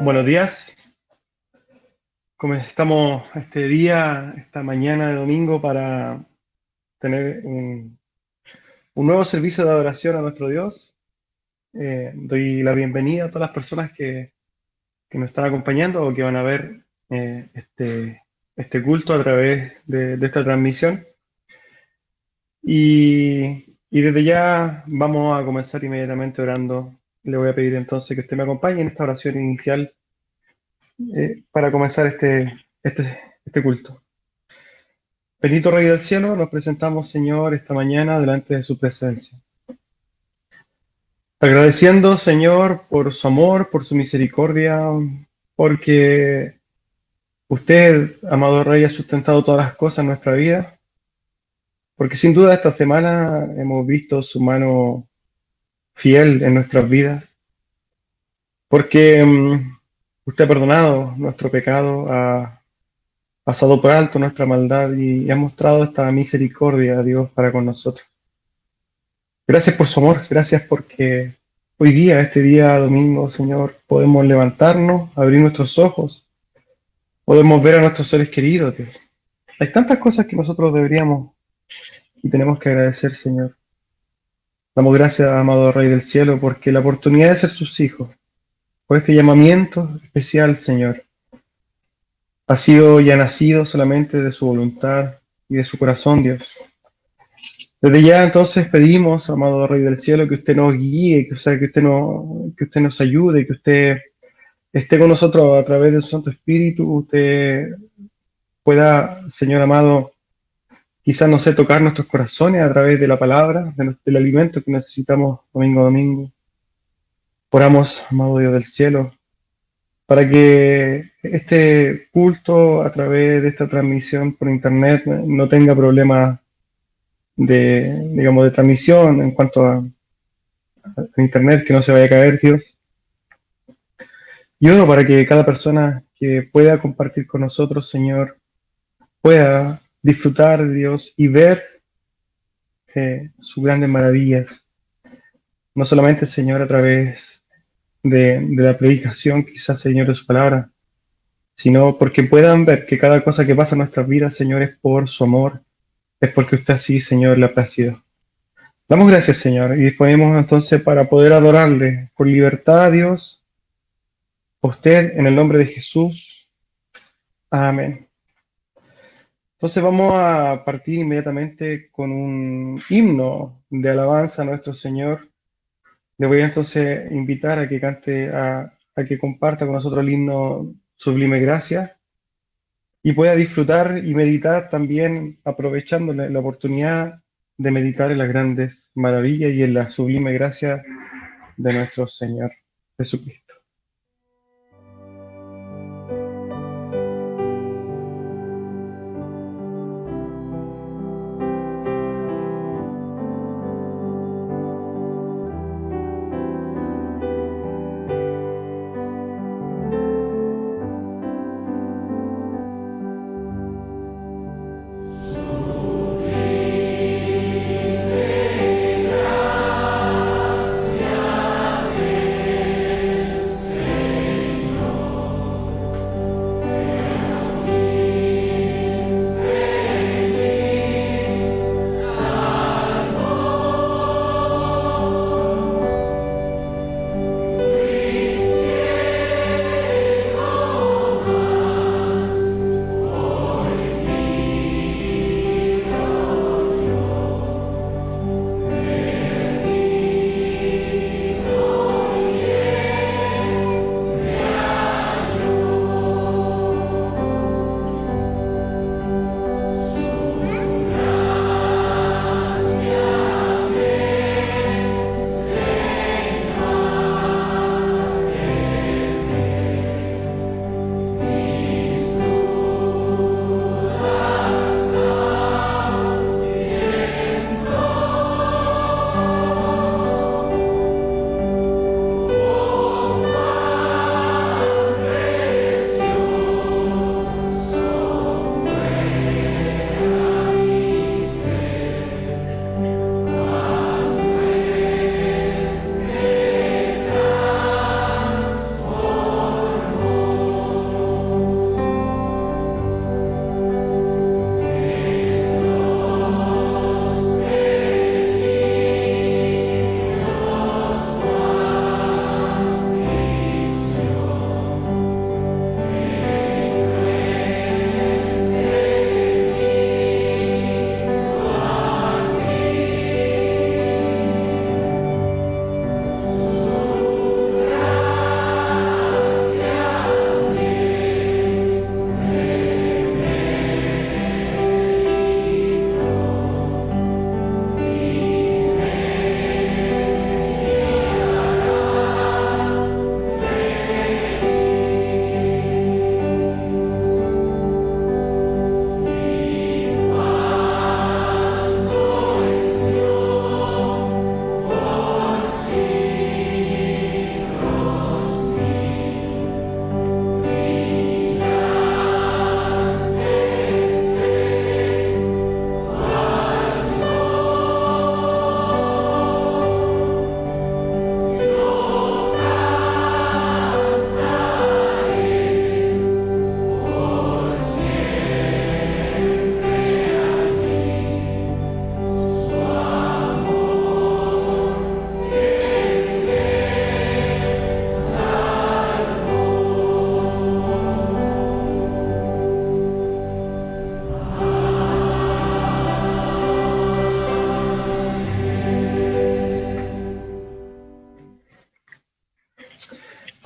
Buenos días, ¿cómo estamos este día, esta mañana de domingo para tener un nuevo servicio de adoración a nuestro Dios? Doy la bienvenida a todas las personas que nos están acompañando o que van a ver este culto a través de esta transmisión. Y desde ya vamos a comenzar inmediatamente orando. Le voy a pedir entonces que usted me acompañe en esta oración inicial para comenzar este culto. Bendito Rey del Cielo, nos presentamos, Señor, esta mañana delante de su presencia. Agradeciendo, Señor, por su amor, por su misericordia, porque usted, amado Rey, ha sustentado todas las cosas en nuestra vida, porque sin duda esta semana hemos visto su mano fiel en nuestras vidas, porque usted ha perdonado nuestro pecado, ha pasado por alto nuestra maldad y ha mostrado esta misericordia, Dios, para con nosotros. Gracias por su amor, gracias porque hoy día, este día domingo, Señor, podemos levantarnos, abrir nuestros ojos, podemos ver a nuestros seres queridos, Dios. Hay tantas cosas que nosotros deberíamos y tenemos que agradecer, Señor. Damos gracias, amado Rey del Cielo, porque la oportunidad de ser sus hijos, por este llamamiento especial, Señor, ha sido y ha nacido solamente de su voluntad y de su corazón, Dios. Desde ya entonces pedimos, amado Rey del Cielo, que usted nos guíe, que, o sea, que usted nos ayude, que usted esté con nosotros a través de su Santo Espíritu. Usted pueda, Señor amado, quizás, no sé, tocar nuestros corazones a través de la palabra, del alimento que necesitamos domingo a domingo. Oramos, amado Dios del cielo, para que este culto a través de esta transmisión por internet no tenga problemas digamos, de transmisión en cuanto a internet, que no se vaya a caer, Dios. Y oro para que cada persona que pueda compartir con nosotros, Señor, pueda disfrutar de Dios y ver sus grandes maravillas. No solamente, Señor, a través de la predicación, quizás, Señor, de su palabra, sino porque puedan ver que cada cosa que pasa en nuestras vidas, Señor, es por su amor, es porque usted así, Señor, le ha placido. Damos gracias, Señor, y disponemos entonces para poder adorarle con libertad a Dios, a usted, en el nombre de Jesús. Amén. Entonces vamos a partir inmediatamente con un himno de alabanza a nuestro Señor. Le voy a entonces invitar a que cante, a que comparta con nosotros el himno Sublime Gracia y pueda disfrutar y meditar también, aprovechando la oportunidad de meditar en las grandes maravillas y en la sublime gracia de nuestro Señor Jesucristo.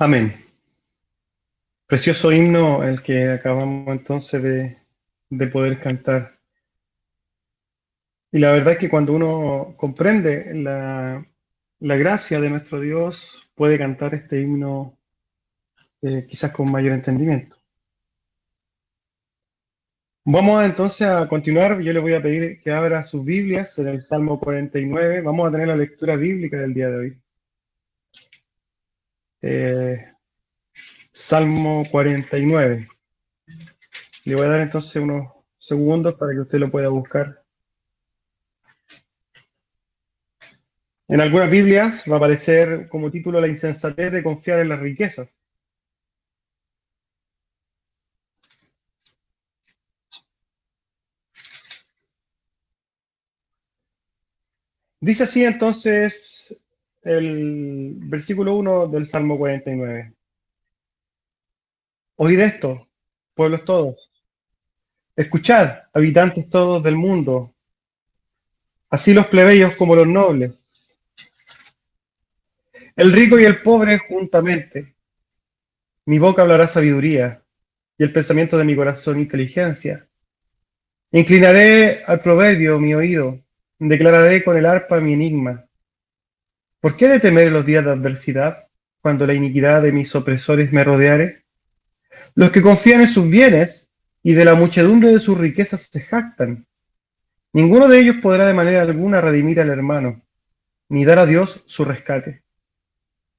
Amén. Precioso himno el que acabamos entonces de poder cantar. Y la verdad es que cuando uno comprende la gracia de nuestro Dios, puede cantar este himno quizás con mayor entendimiento. Vamos entonces a continuar. Yo le voy a pedir que abra sus Biblias en el Salmo 49. Vamos a tener la lectura bíblica del día de hoy. Eh, Salmo 49. Le voy a dar entonces unos segundos para que usted lo pueda buscar. En algunas Biblias va a aparecer como título la insensatez de confiar en las riquezas. Dice así entonces el versículo 1 del Salmo 49. Oíd esto, pueblos todos. Escuchad, habitantes todos del mundo, así los plebeyos como los nobles, el rico y el pobre juntamente. Mi boca hablará sabiduría y el pensamiento de mi corazón inteligencia. Inclinaré al proverbio mi oído, declararé con el arpa mi enigma. ¿Por qué he de temer en los días de adversidad, cuando la iniquidad de mis opresores me rodeare? Los que confían en sus bienes y de la muchedumbre de sus riquezas se jactan. Ninguno de ellos podrá de manera alguna redimir al hermano, ni dar a Dios su rescate.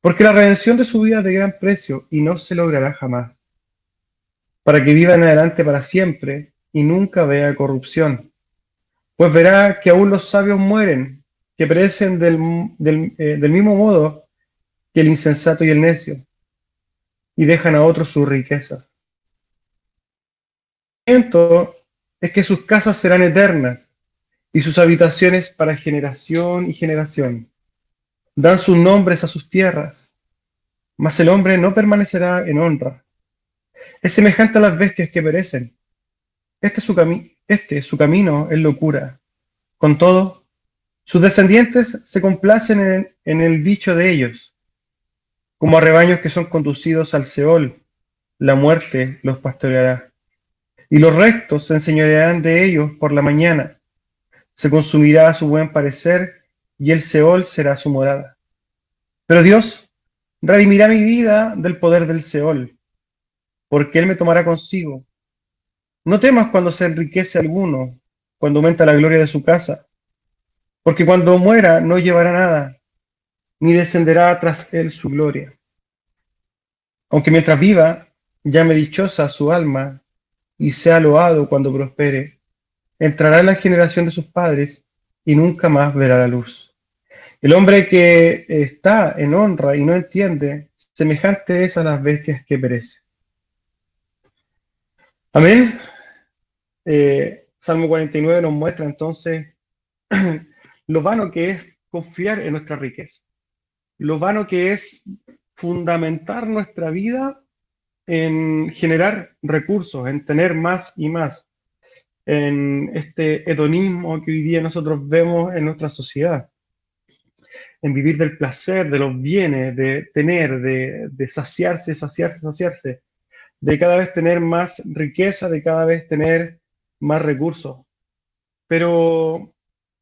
Porque la redención de su vida es de gran precio y no se logrará jamás, para que viva en adelante para siempre y nunca vea corrupción. Pues verá que aún los sabios mueren, que perecen del mismo modo que el insensato y el necio, y dejan a otros sus riquezas. Esto es que sus casas serán eternas y sus habitaciones para generación y generación. Dan sus nombres a sus tierras, mas el hombre no permanecerá en honra. Es semejante a las bestias que perecen. Su camino es locura. Con todo, sus descendientes se complacen en el dicho de ellos, como a rebaños que son conducidos al Seol, la muerte los pastoreará. Y los rectos se enseñorearán de ellos por la mañana. Se consumirá a su buen parecer, y el Seol será su morada. Pero Dios redimirá mi vida del poder del Seol, porque Él me tomará consigo. No temas cuando se enriquece alguno, cuando aumenta la gloria de su casa, porque cuando muera no llevará nada, ni descenderá tras él su gloria. Aunque mientras viva, llame dichosa su alma, y sea loado cuando prospere, entrará en la generación de sus padres, y nunca más verá la luz. El hombre que está en honra y no entiende, semejante es a las bestias que perecen. Amén. Salmo 49 nos muestra entonces lo vano que es confiar en nuestra riqueza, lo vano que es fundamentar nuestra vida en generar recursos, en tener más y más, en este hedonismo que hoy día nosotros vemos en nuestra sociedad, en vivir del placer, de los bienes, de tener, de saciarse, saciarse, saciarse, de cada vez tener más riqueza, de cada vez tener más recursos. Pero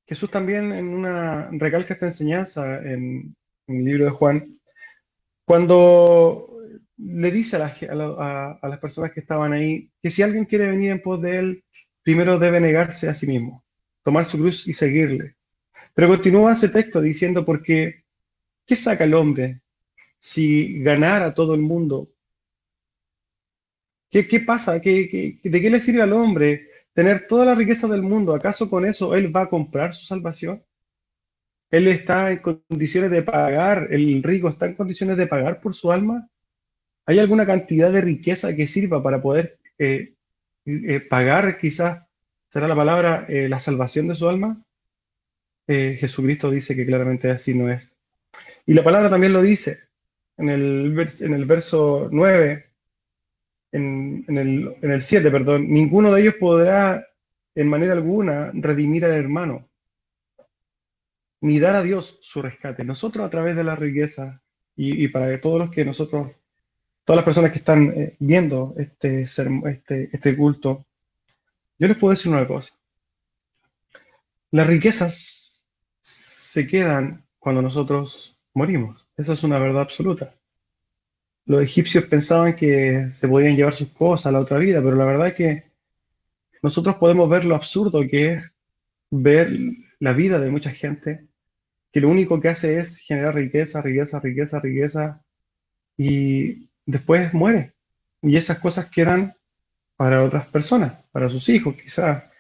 Jesús también recalca esta enseñanza en el libro de Juan, cuando le dice a las personas que estaban ahí que si alguien quiere venir en pos de él, primero debe negarse a sí mismo, tomar su cruz y seguirle. Pero continúa ese texto diciendo, porque ¿qué saca el hombre si ganara a todo el mundo? ¿Qué pasa? ¿De qué le sirve al hombre tener toda la riqueza del mundo? ¿Acaso con eso él va a comprar su salvación? Él está en condiciones de pagar, el rico está en condiciones de pagar por su alma. ¿Hay alguna cantidad de riqueza que sirva para poder pagar, quizás será la palabra, la salvación de su alma? Jesucristo dice que claramente así no es. Y la palabra también lo dice en el verso 9, en el 7, perdón. Ninguno de ellos podrá en manera alguna redimir al hermano, ni dar a Dios su rescate. Nosotros a través de la riqueza y para todos los que nosotros todas las personas que están viendo este culto, yo les puedo decir una cosa. Las riquezas se quedan cuando nosotros morimos. Eso es una verdad absoluta. Los egipcios pensaban que se podían llevar sus cosas a la otra vida, pero la verdad es que nosotros podemos ver lo absurdo que es ver la vida de mucha gente que lo único que hace es generar riqueza, riqueza, riqueza, riqueza y después muere. Y esas cosas quedan para otras personas, para sus hijos quizás.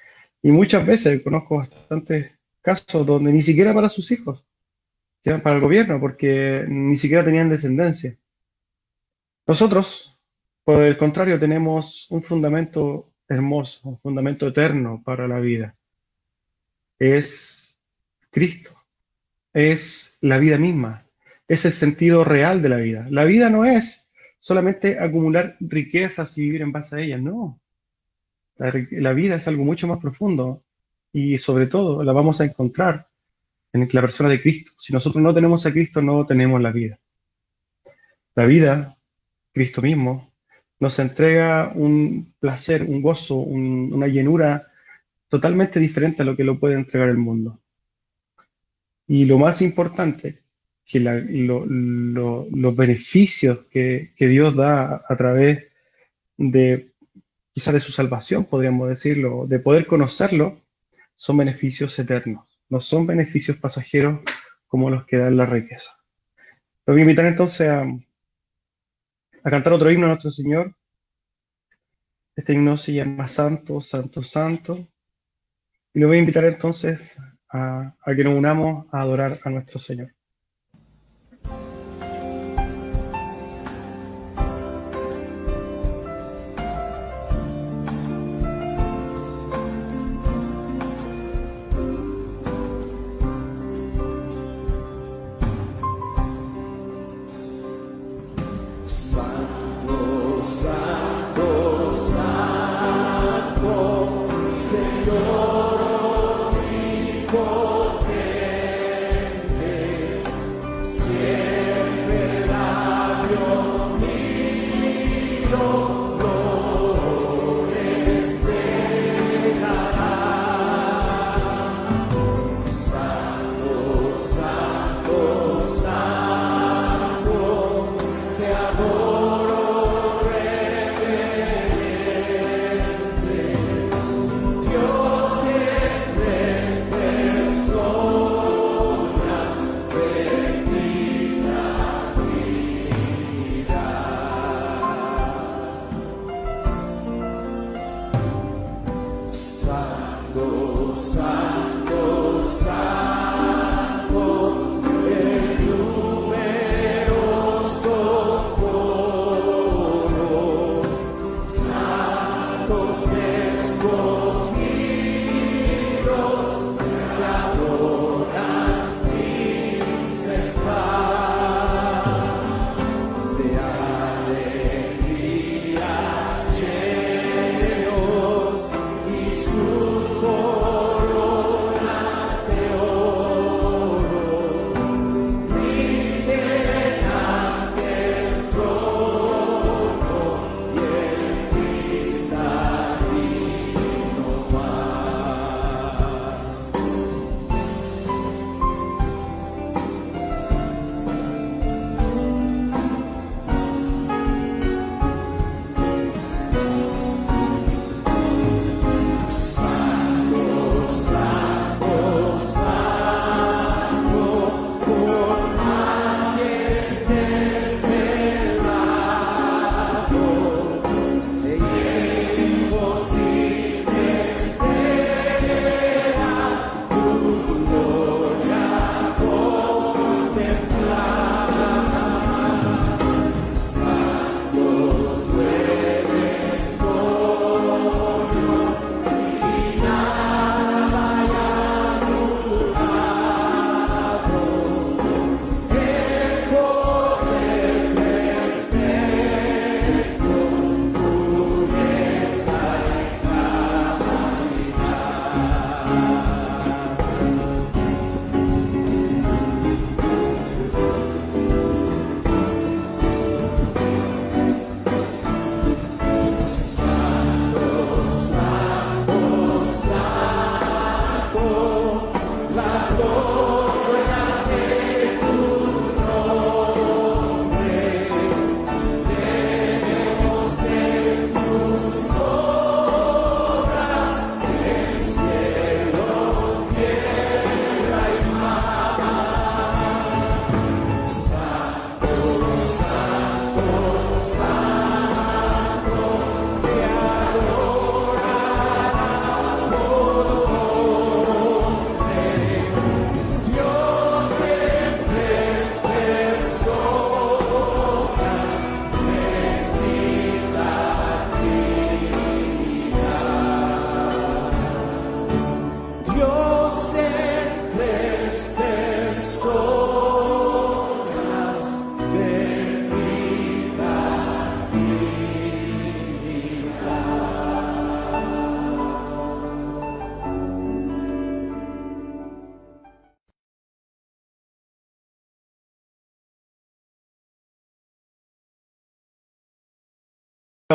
Y muchas veces conozco bastantes casos donde ni siquiera para sus hijos, quedan para el gobierno porque ni siquiera tenían descendencia. Nosotros, por el contrario, tenemos un fundamento hermoso, un fundamento eterno para la vida. Es Cristo, es la vida misma, es el sentido real de la vida. La vida no es solamente acumular riquezas y vivir en base a ellas, no. La vida es algo mucho más profundo y sobre todo la vamos a encontrar en la persona de Cristo. Si nosotros no tenemos a Cristo, no tenemos la vida. La vida, Cristo mismo, nos entrega un placer, un gozo, una llenura totalmente diferente a lo que lo puede entregar el mundo. Y lo más importante, que los beneficios que Dios da a través de quizás de su salvación, podríamos decirlo, de poder conocerlo, son beneficios eternos, no son beneficios pasajeros como los que dan la riqueza. Lo voy a invitar entonces a cantar otro himno a nuestro Señor. Este himno se llama Santo, Santo, Santo. Y lo voy a invitar entonces a que nos unamos a adorar a nuestro Señor. Santo, Santo, Santo, Señor omnipotente, siempre labio mío, flores dejará. Santo, Santo, Santo, te adoro reverente, Dios en tres personas, bendita Trinidad. Santo, Santo, Santo, el numeroso coro, santos escogidos te adoran sin cesar, de alegría llenos y sus coronas de oro brillen ante el trono y el cristal.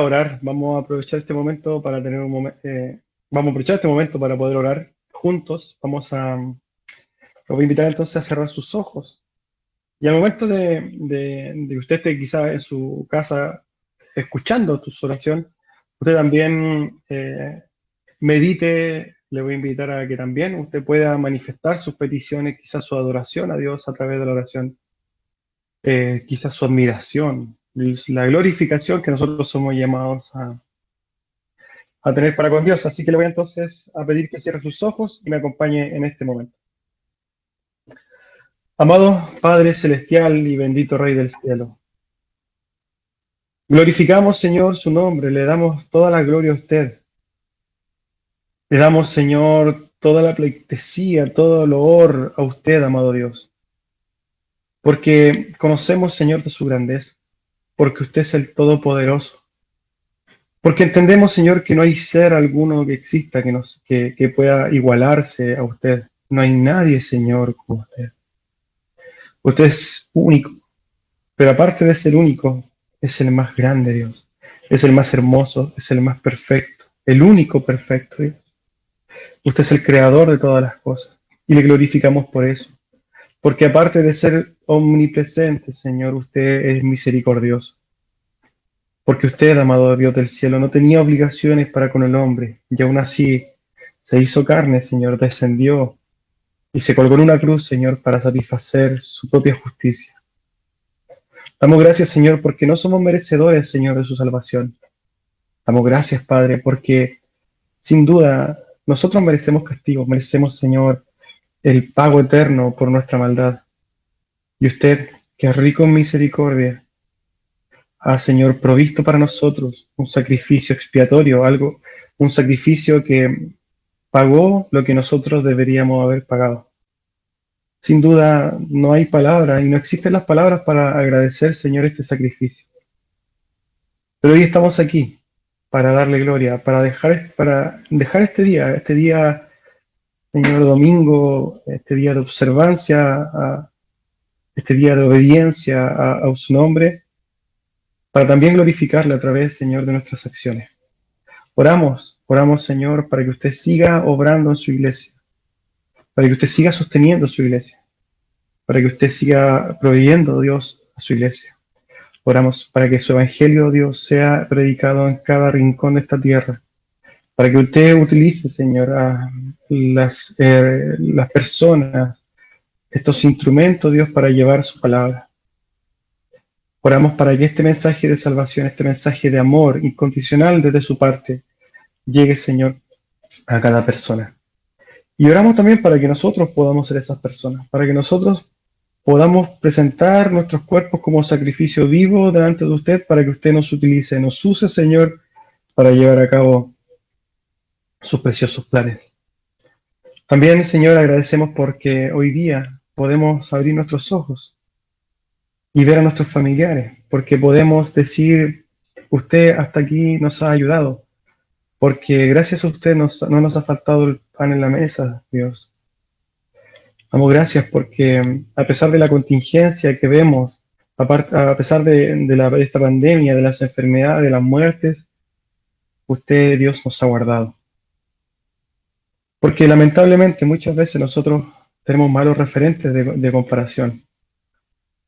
orar. Vamos a aprovechar este momento para tener un momento, vamos a aprovechar este momento para poder orar juntos. Los voy a invitar entonces a cerrar sus ojos. Y al momento de que usted esté quizá en su casa escuchando tu oración, usted también medite. Le voy a invitar a que también usted pueda manifestar sus peticiones, quizás su adoración a Dios a través de la oración, quizás su admiración, la glorificación que nosotros somos llamados a tener para con Dios. Así que le voy entonces a pedir que cierre sus ojos y me acompañe en este momento. Amado Padre Celestial y bendito Rey del Cielo, glorificamos, Señor, su nombre, le damos toda la gloria a usted. Le damos, Señor, toda la pleitesía, todo el honor a usted, amado Dios, porque conocemos, Señor, de su grandeza, porque usted es el Todopoderoso, porque entendemos, Señor, que no hay ser alguno que exista que pueda igualarse a usted. No hay nadie, Señor, como usted. Usted es único, pero aparte de ser único, es el más grande, Dios. Es el más hermoso, es el más perfecto, el único perfecto, Dios. Usted es el creador de todas las cosas y le glorificamos por eso. Porque aparte de ser omnipresente, Señor, usted es misericordioso. Porque usted, amado Dios del cielo, no tenía obligaciones para con el hombre y aún así se hizo carne, Señor, descendió y se colgó en una cruz, Señor, para satisfacer su propia justicia. Damos gracias, Señor, porque no somos merecedores, Señor, de su salvación. Damos gracias, Padre, porque sin duda nosotros merecemos castigo, merecemos, Señor, el pago eterno por nuestra maldad. Y usted, que es rico en misericordia, ha, Señor, provisto para nosotros un sacrificio expiatorio, un sacrificio que pagó lo que nosotros deberíamos haber pagado. Sin duda, no hay palabras y no existen las palabras para agradecer, Señor, este sacrificio. Pero hoy estamos aquí para darle gloria, para dejar este día, Señor, domingo, este día de observancia, este día de obediencia a su nombre, para también glorificarle a través, Señor, de nuestras acciones. Oramos, Señor, para que usted siga obrando en su iglesia, para que usted siga sosteniendo su iglesia, para que usted siga proveyendo, Dios, a su iglesia. Oramos para que su evangelio, Dios, sea predicado en cada rincón de esta tierra, para que usted utilice, Señor, a las personas, estos instrumentos, Dios, para llevar su palabra. Oramos para que este mensaje de salvación, este mensaje de amor incondicional desde su parte, llegue, Señor, a cada persona. Y oramos también para que nosotros podamos ser esas personas, para que nosotros podamos presentar nuestros cuerpos como sacrificio vivo delante de usted, para que usted nos utilice, nos use, Señor, para llevar a cabo sus preciosos planes. También, Señor, agradecemos porque hoy día podemos abrir nuestros ojos y ver a nuestros familiares, porque podemos decir, usted hasta aquí nos ha ayudado, porque gracias a usted no nos ha faltado el pan en la mesa, Dios. Damos gracias porque a pesar de la contingencia que vemos, a pesar de esta pandemia, de las enfermedades, de las muertes, usted, Dios, nos ha guardado. Porque lamentablemente muchas veces nosotros tenemos malos referentes de comparación.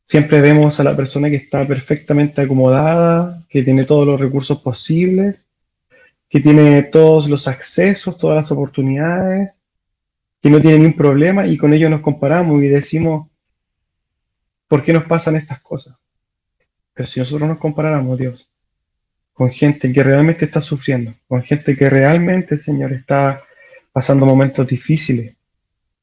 Siempre vemos a la persona que está perfectamente acomodada, que tiene todos los recursos posibles, que tiene todos los accesos, todas las oportunidades, que no tiene ningún problema, y con ellos nos comparamos y decimos, ¿por qué nos pasan estas cosas? Pero si nosotros nos comparáramos, Dios, con gente que realmente está sufriendo, con gente que realmente, Señor, está pasando momentos difíciles,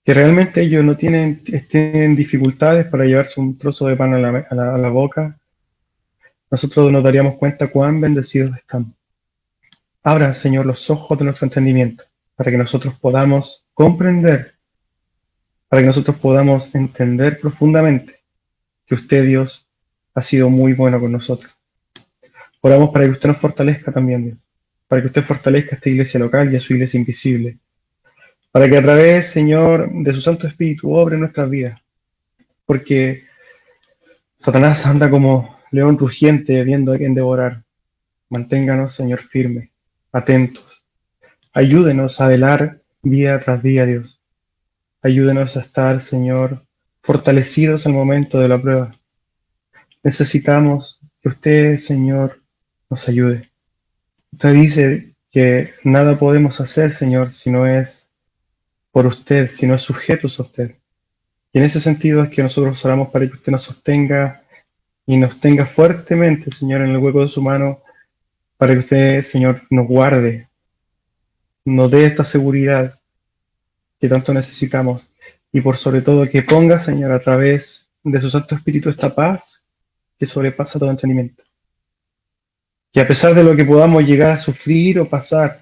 que realmente ellos no tienen dificultades para llevarse un trozo de pan a la boca, nosotros nos daríamos cuenta cuán bendecidos estamos. Abra, Señor, los ojos de nuestro entendimiento, para que nosotros podamos comprender, para que nosotros podamos entender profundamente que usted, Dios, ha sido muy bueno con nosotros. Oramos para que usted nos fortalezca también, Dios, para que usted fortalezca a esta iglesia local y a su iglesia invisible, para que a través, Señor, de su Santo Espíritu obre en nuestras vidas, porque Satanás anda como león rugiente viendo a quien devorar. Manténganos, Señor, firmes, atentos. Ayúdenos a velar día tras día, Dios. Ayúdenos a estar, Señor, fortalecidos al momento de la prueba. Necesitamos que usted, Señor, nos ayude. Usted dice que nada podemos hacer, Señor, si no es por usted, si no es sujetos a usted. Y en ese sentido es que nosotros oramos para que usted nos sostenga y nos tenga fuertemente, Señor, en el hueco de su mano, para que usted, Señor, nos guarde, nos dé esta seguridad que tanto necesitamos y por sobre todo que ponga, Señor, a través de su Santo Espíritu esta paz que sobrepasa todo entendimiento. Que a pesar de lo que podamos llegar a sufrir o pasar,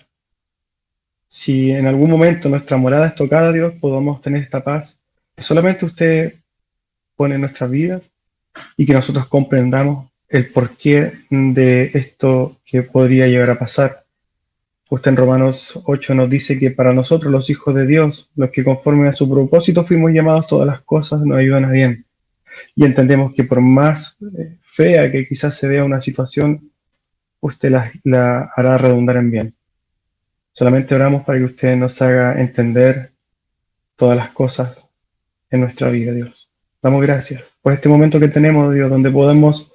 si en algún momento nuestra morada es tocada, Dios, podamos tener esta paz que solamente usted pone en nuestras vidas y que nosotros comprendamos el porqué de esto que podría llegar a pasar. Usted en Romanos 8 nos dice que para nosotros los hijos de Dios, los que conforme a su propósito fuimos llamados, todas las cosas nos ayudan a bien. Y entendemos que por más fea que quizás se vea una situación, usted la hará redundar en bien. Solamente oramos para que usted nos haga entender todas las cosas en nuestra vida, Dios. Damos gracias por este momento que tenemos, Dios, donde podemos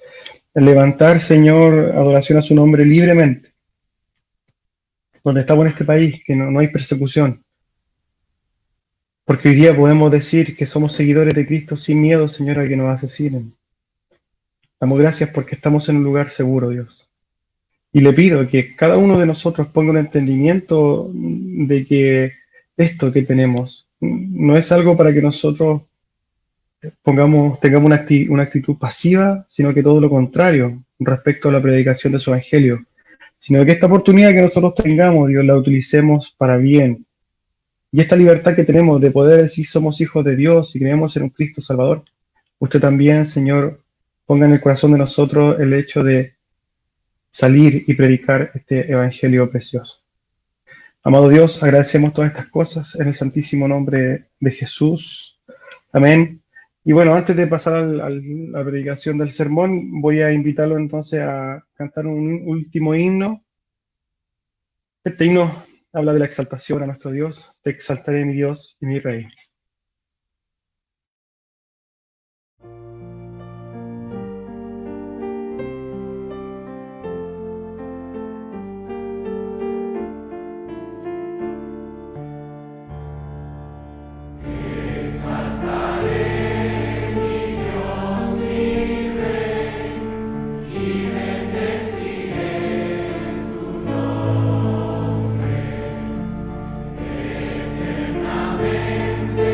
levantar, Señor, adoración a su nombre libremente. Donde estamos en este país, que no hay persecución. Porque hoy día podemos decir que somos seguidores de Cristo sin miedo, Señor, a que nos asesinen. Damos gracias porque estamos en un lugar seguro, Dios. Y le pido que cada uno de nosotros ponga un entendimiento de que esto que tenemos no es algo para que nosotros tengamos una actitud pasiva, sino que todo lo contrario respecto a la predicación de su evangelio. Sino que esta oportunidad que nosotros tengamos, Dios, la utilicemos para bien. Y esta libertad que tenemos de poder decir somos hijos de Dios y creemos en un Cristo Salvador, usted también, Señor, ponga en el corazón de nosotros el hecho de salir y predicar este evangelio precioso. Amado Dios, agradecemos todas estas cosas en el santísimo nombre de Jesús. Amén. Y bueno, antes de pasar a la predicación del sermón, voy a invitarlo entonces a cantar un último himno. Este himno habla de la exaltación a nuestro Dios. Te exaltaré, mi Dios y mi Rey. Eternamente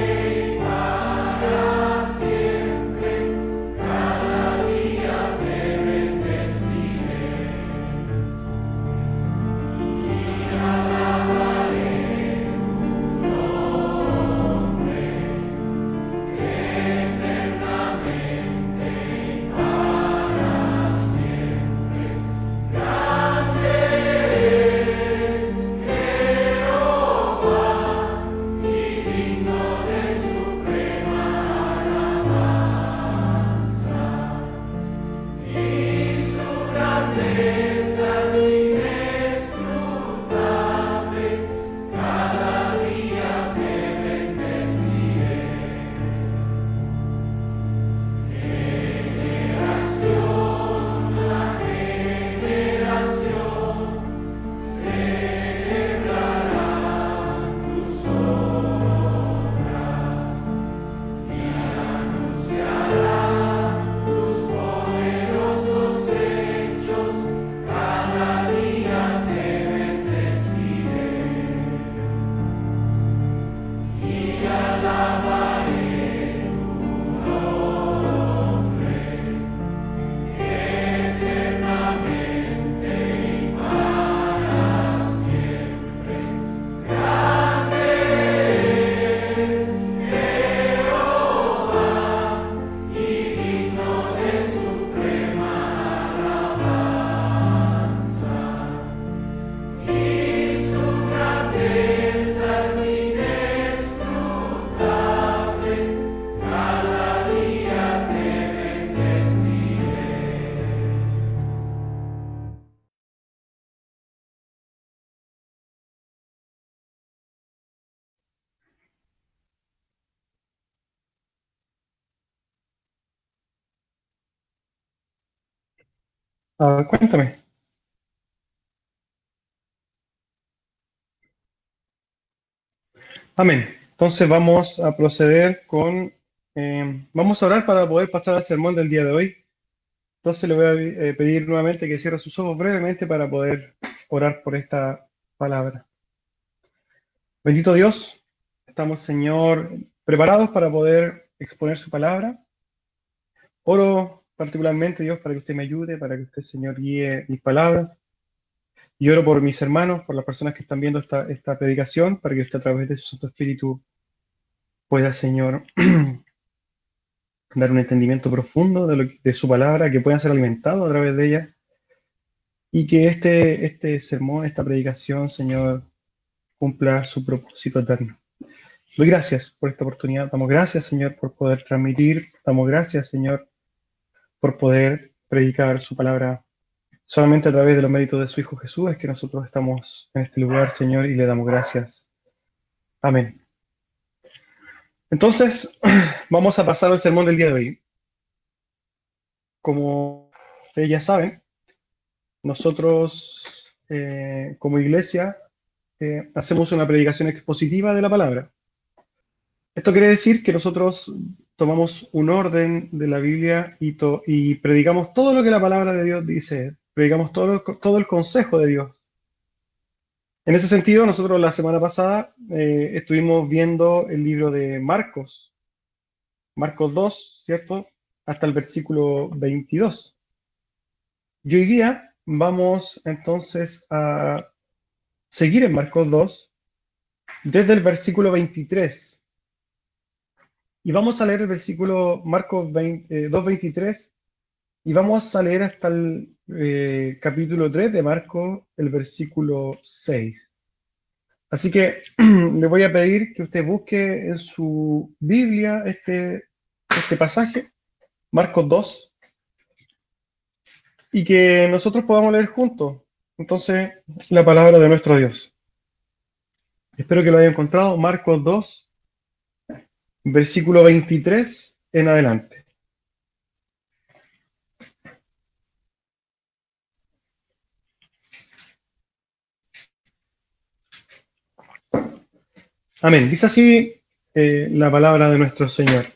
Cuéntame. Amén. Entonces vamos a proceder con, vamos a orar para poder pasar al sermón del día de hoy. Entonces le voy a pedir nuevamente que cierre sus ojos brevemente para poder orar por esta palabra. Bendito Dios, estamos, Señor, preparados para poder exponer su palabra. Oro particularmente, Dios, para que usted me ayude, para que usted, Señor, guíe mis palabras. Y oro por mis hermanos, por las personas que están viendo esta predicación, para que usted a través de su Santo Espíritu pueda, Señor, dar un entendimiento profundo de su palabra, que puedan ser alimentados a través de ella, y que este sermón, esta predicación, Señor, cumpla su propósito eterno. Doy gracias por esta oportunidad. Damos gracias, Señor, por poder transmitir. Damos gracias, Señor, por poder predicar su palabra. Solamente a través de los méritos de su Hijo Jesús es que nosotros estamos en este lugar, Señor, y le damos gracias. Amén. Entonces, vamos a pasar al sermón del día de hoy. Como ustedes ya saben, nosotros como iglesia hacemos una predicación expositiva de la palabra. Esto quiere decir que nosotros tomamos un orden de la Biblia y predicamos todo lo que la palabra de Dios dice, predicamos todo el consejo de Dios. En ese sentido, nosotros la semana pasada estuvimos viendo el libro de Marcos, Marcos 2, ¿cierto? Hasta el versículo 22. Y hoy día vamos entonces a seguir en Marcos 2 desde el versículo 23. Y vamos a leer el versículo Marcos 2:23 y vamos a leer hasta el capítulo 3 de Marcos, el versículo 6. Así que le voy a pedir que usted busque en su Biblia este pasaje, Marcos 2, y que nosotros podamos leer juntos. Entonces, la palabra de nuestro Dios. Espero que lo haya encontrado, Marcos 2, versículo 23 en adelante. Amén. Dice así la palabra de nuestro Señor.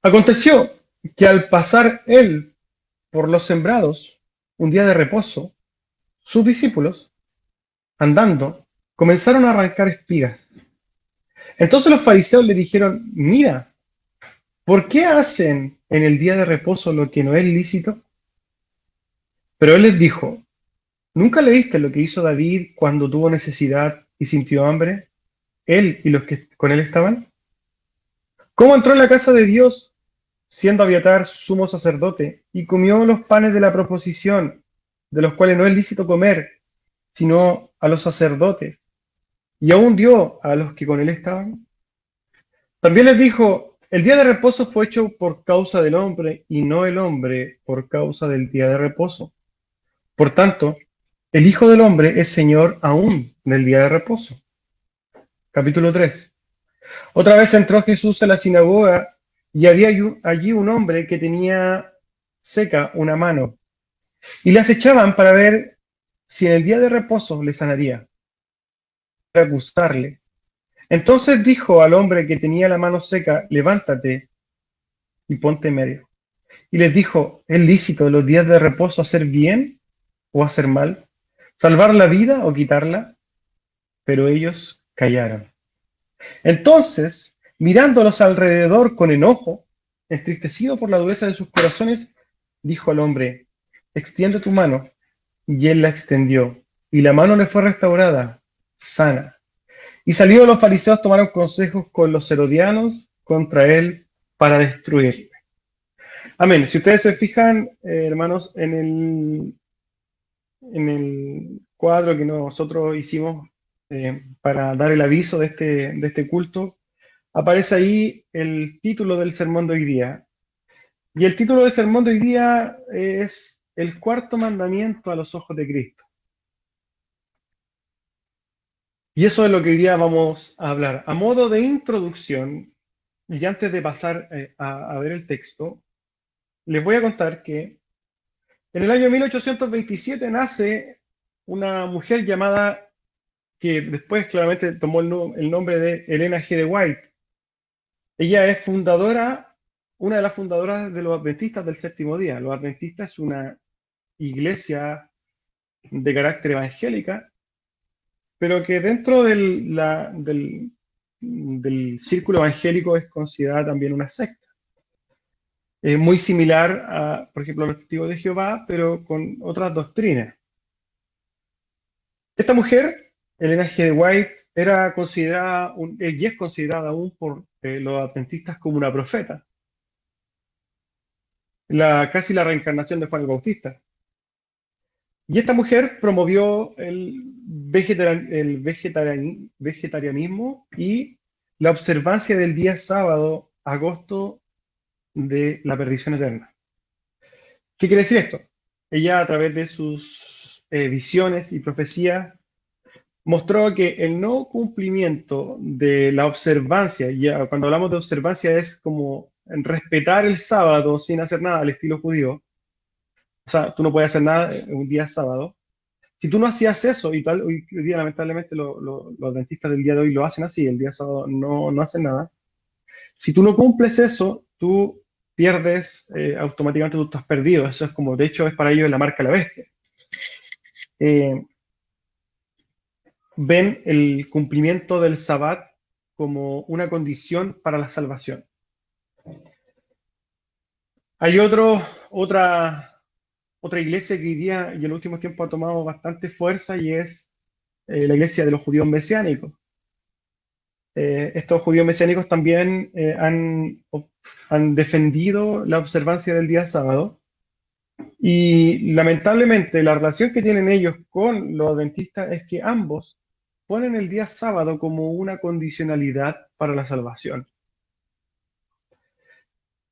Aconteció que al pasar él por los sembrados, un día de reposo, sus discípulos, andando, comenzaron a arrancar espigas. Entonces los fariseos le dijeron, mira, ¿por qué hacen en el día de reposo lo que no es lícito? Pero él les dijo, ¿nunca leíste lo que hizo David cuando tuvo necesidad y sintió hambre? Él y los que con él estaban. ¿Cómo entró en la casa de Dios, siendo Abiatar sumo sacerdote, y comió los panes de la proposición, de los cuales no es lícito comer, sino a los sacerdotes, y aún dio a los que con él estaban? También les dijo, el día de reposo fue hecho por causa del hombre, y no el hombre por causa del día de reposo. Por tanto, el Hijo del Hombre es Señor aún del día de reposo. Capítulo 3. Otra vez entró Jesús a la sinagoga y había allí un hombre que tenía seca una mano y le acechaban para ver si en el día de reposo le sanaría, para acusarle. Entonces dijo al hombre que tenía la mano seca, levántate y ponte en medio. Y les dijo, ¿es lícito en los días de reposo hacer bien o hacer mal? ¿Salvar la vida o quitarla? Pero ellos callaron. Entonces, mirándolos alrededor con enojo, entristecido por la dureza de sus corazones, dijo al hombre, extiende tu mano. Y él la extendió, y la mano le fue restaurada, sana. Y salidos los fariseos tomaron consejos con los herodianos contra él para destruirle. Amén. Si ustedes se fijan, hermanos, en el cuadro que nosotros hicimos para dar el aviso de este culto, aparece ahí el título del sermón de hoy día. Y el título del sermón de hoy día es El cuarto mandamiento a los ojos de Cristo. Y eso es lo que hoy día vamos a hablar. A modo de introducción, y antes de pasar a ver el texto, les voy a contar que en el año 1827 nace una mujer llamada, que después claramente tomó el nombre de Elena G. de White. Ella es fundadora, una de las fundadoras de los Adventistas del Séptimo Día. Los Adventistas es una iglesia de carácter evangélica, pero que dentro del círculo evangélico es considerada también una secta. Es muy similar a, por ejemplo, a los testigos de Jehová, pero con otras doctrinas. Esta mujer, Elena G. de White, era considerada, y es considerada aún por los adventistas como una profeta, casi la reencarnación de Juan el Bautista. Y esta mujer promovió vegetarianismo y la observancia del día sábado, agosto, de la perdición eterna. ¿Qué quiere decir esto? Ella, a través de sus visiones y profecías, mostró que el no cumplimiento de la observancia, ya cuando hablamos de observancia es como respetar el sábado sin hacer nada al estilo judío. O sea, tú no puedes hacer nada en un día sábado. Si tú no hacías eso, y tal, hoy día lamentablemente los adventistas del día de hoy lo hacen así, el día sábado no hacen nada. Si tú no cumples eso, tú pierdes, automáticamente tú estás perdido. Eso es como, de hecho, es para ellos la marca de la bestia. Ven el cumplimiento del Sabbat como una condición para la salvación. Hay otra iglesia que hoy día y en los últimos tiempos ha tomado bastante fuerza y es la iglesia de los judíos mesiánicos. Estos judíos mesiánicos también han defendido la observancia del día sábado y lamentablemente la relación que tienen ellos con los adventistas es que ambos ponen el día sábado como una condicionalidad para la salvación.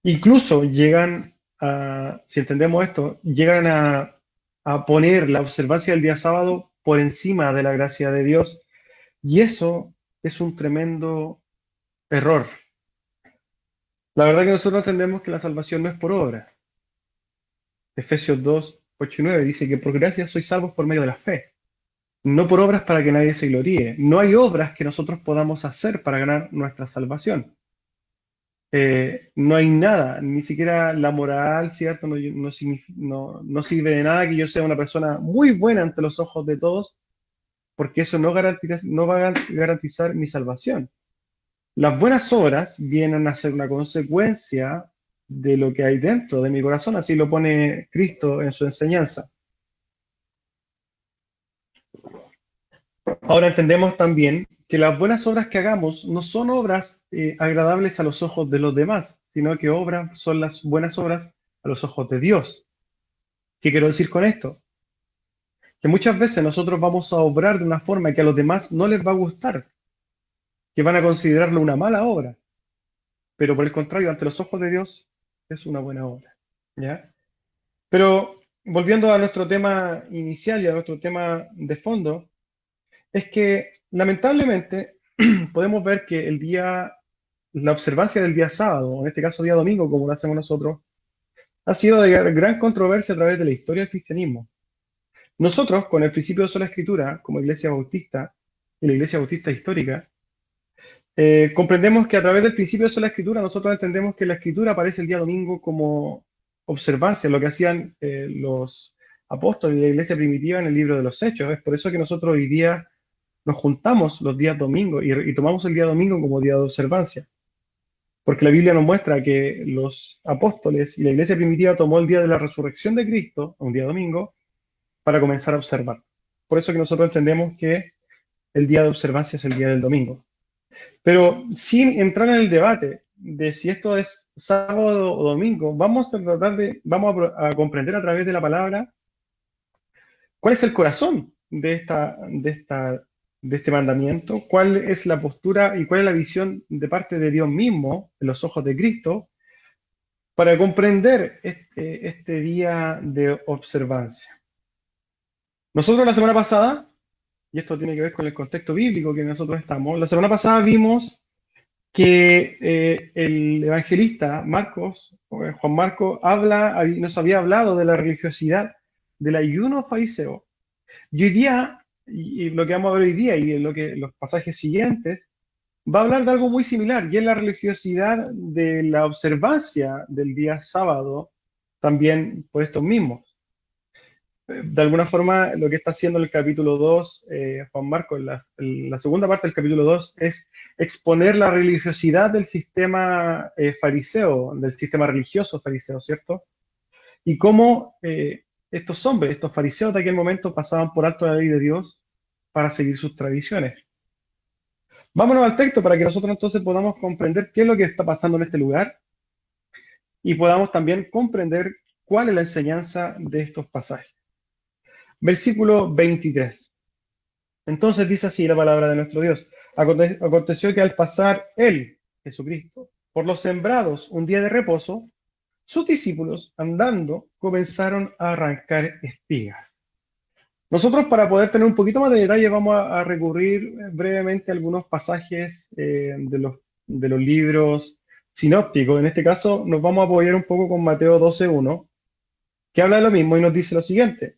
Incluso llegan a, si entendemos esto, llegan a poner la observancia del día sábado por encima de la gracia de Dios. Y eso es un tremendo error. La verdad que nosotros entendemos que la salvación no es por obra. Efesios 2, 8 y 9 dice que por gracia sois salvos por medio de la fe, no por obras para que nadie se gloríe. No hay obras que nosotros podamos hacer para ganar nuestra salvación. No hay nada, ni siquiera la moral, ¿cierto? No sirve de nada que yo sea una persona muy buena ante los ojos de todos, porque eso no va a garantizar mi salvación. Las buenas obras vienen a ser una consecuencia de lo que hay dentro de mi corazón, así lo pone Cristo en su enseñanza. Ahora entendemos también que las buenas obras que hagamos no son obras agradables a los ojos de los demás, sino que son las buenas obras a los ojos de Dios. ¿Qué quiero decir con esto? Que muchas veces nosotros vamos a obrar de una forma que a los demás no les va a gustar, que van a considerarlo una mala obra, pero por el contrario, ante los ojos de Dios es una buena obra, ¿ya? Pero volviendo a nuestro tema inicial y a nuestro tema de fondo, es que lamentablemente podemos ver que la observancia del día sábado, o en este caso día domingo, como lo hacemos nosotros, ha sido de gran controversia a través de la historia del cristianismo. Nosotros, con el principio de sola escritura, como iglesia bautista y la iglesia bautista histórica, comprendemos que a través del principio de sola escritura nosotros entendemos que la escritura aparece el día domingo como observancia, lo que hacían los apóstoles de la iglesia primitiva en el libro de los Hechos. Es por eso que nosotros hoy día nos juntamos los días domingos y tomamos el día domingo como día de observancia. Porque la Biblia nos muestra que los apóstoles y la iglesia primitiva tomó el día de la resurrección de Cristo, un día domingo, para comenzar a observar. Por eso que nosotros entendemos que el día de observancia es el día del domingo. Pero sin entrar en el debate de si esto es sábado o domingo, vamos a comprender a través de la palabra cuál es el corazón de este mandamiento, cuál es la postura y cuál es la visión de parte de Dios mismo, en los ojos de Cristo, para comprender este día de observancia. Nosotros la semana pasada, y esto tiene que ver con el contexto bíblico que nosotros estamos, la semana pasada vimos que el evangelista Marcos, Juan Marcos, nos había hablado de la religiosidad del ayuno fariseo. Y hoy día, y lo que vamos a ver hoy día y en lo que los pasajes siguientes, va a hablar de algo muy similar, y es la religiosidad de la observancia del día sábado, también por estos mismos. De alguna forma, lo que está haciendo el capítulo 2, Juan Marcos, en la segunda parte del capítulo 2, es exponer la religiosidad del sistema fariseo, del sistema religioso fariseo, ¿cierto? Y cómo estos hombres, estos fariseos de aquel momento, pasaban por alto la ley de Dios para seguir sus tradiciones. Vámonos al texto para que nosotros entonces podamos comprender qué es lo que está pasando en este lugar y podamos también comprender cuál es la enseñanza de estos pasajes. Versículo 23. Entonces dice así la palabra de nuestro Dios. Aconteció que al pasar él, Jesucristo, por los sembrados un día de reposo, sus discípulos, andando, comenzaron a arrancar espigas. Nosotros, para poder tener un poquito más de detalle, vamos a recurrir brevemente a algunos pasajes de los libros sinópticos. En este caso, nos vamos a apoyar un poco con Mateo 12:1, que habla de lo mismo y nos dice lo siguiente.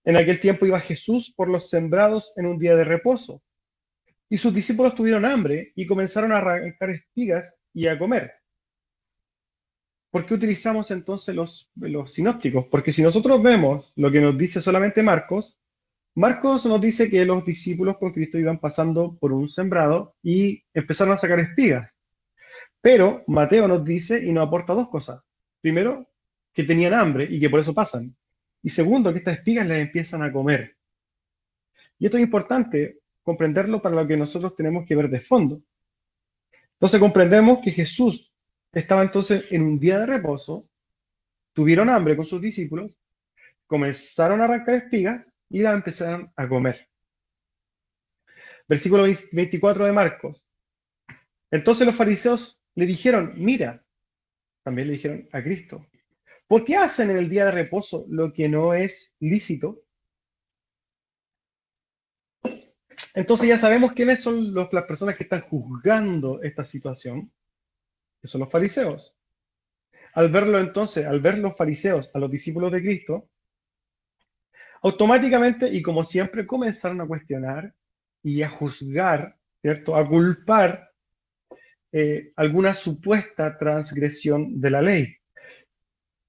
En aquel tiempo iba Jesús por los sembrados en un día de reposo, y sus discípulos tuvieron hambre y comenzaron a arrancar espigas y a comer. ¿Por qué utilizamos entonces los sinópticos? Porque si nosotros vemos lo que nos dice solamente Marcos, Marcos nos dice que los discípulos con Cristo iban pasando por un sembrado y empezaron a sacar espigas. Pero Mateo nos dice y nos aporta dos cosas. Primero, que tenían hambre y que por eso pasan. Y segundo, que estas espigas las empiezan a comer. Y esto es importante comprenderlo para lo que nosotros tenemos que ver de fondo. Entonces comprendemos que Jesús estaba entonces en un día de reposo, tuvieron hambre con sus discípulos, comenzaron a arrancar espigas y las empezaron a comer. Versículo 24 de Marcos. Entonces los fariseos le dijeron, mira, también le dijeron a Cristo, ¿por qué hacen en el día de reposo lo que no es lícito? Entonces ya sabemos quiénes son las personas que están juzgando esta situación, que son los fariseos. Al verlo entonces, al ver los fariseos a los discípulos de Cristo, automáticamente y como siempre comenzaron a cuestionar y a juzgar, ¿cierto? A culpar alguna supuesta transgresión de la ley.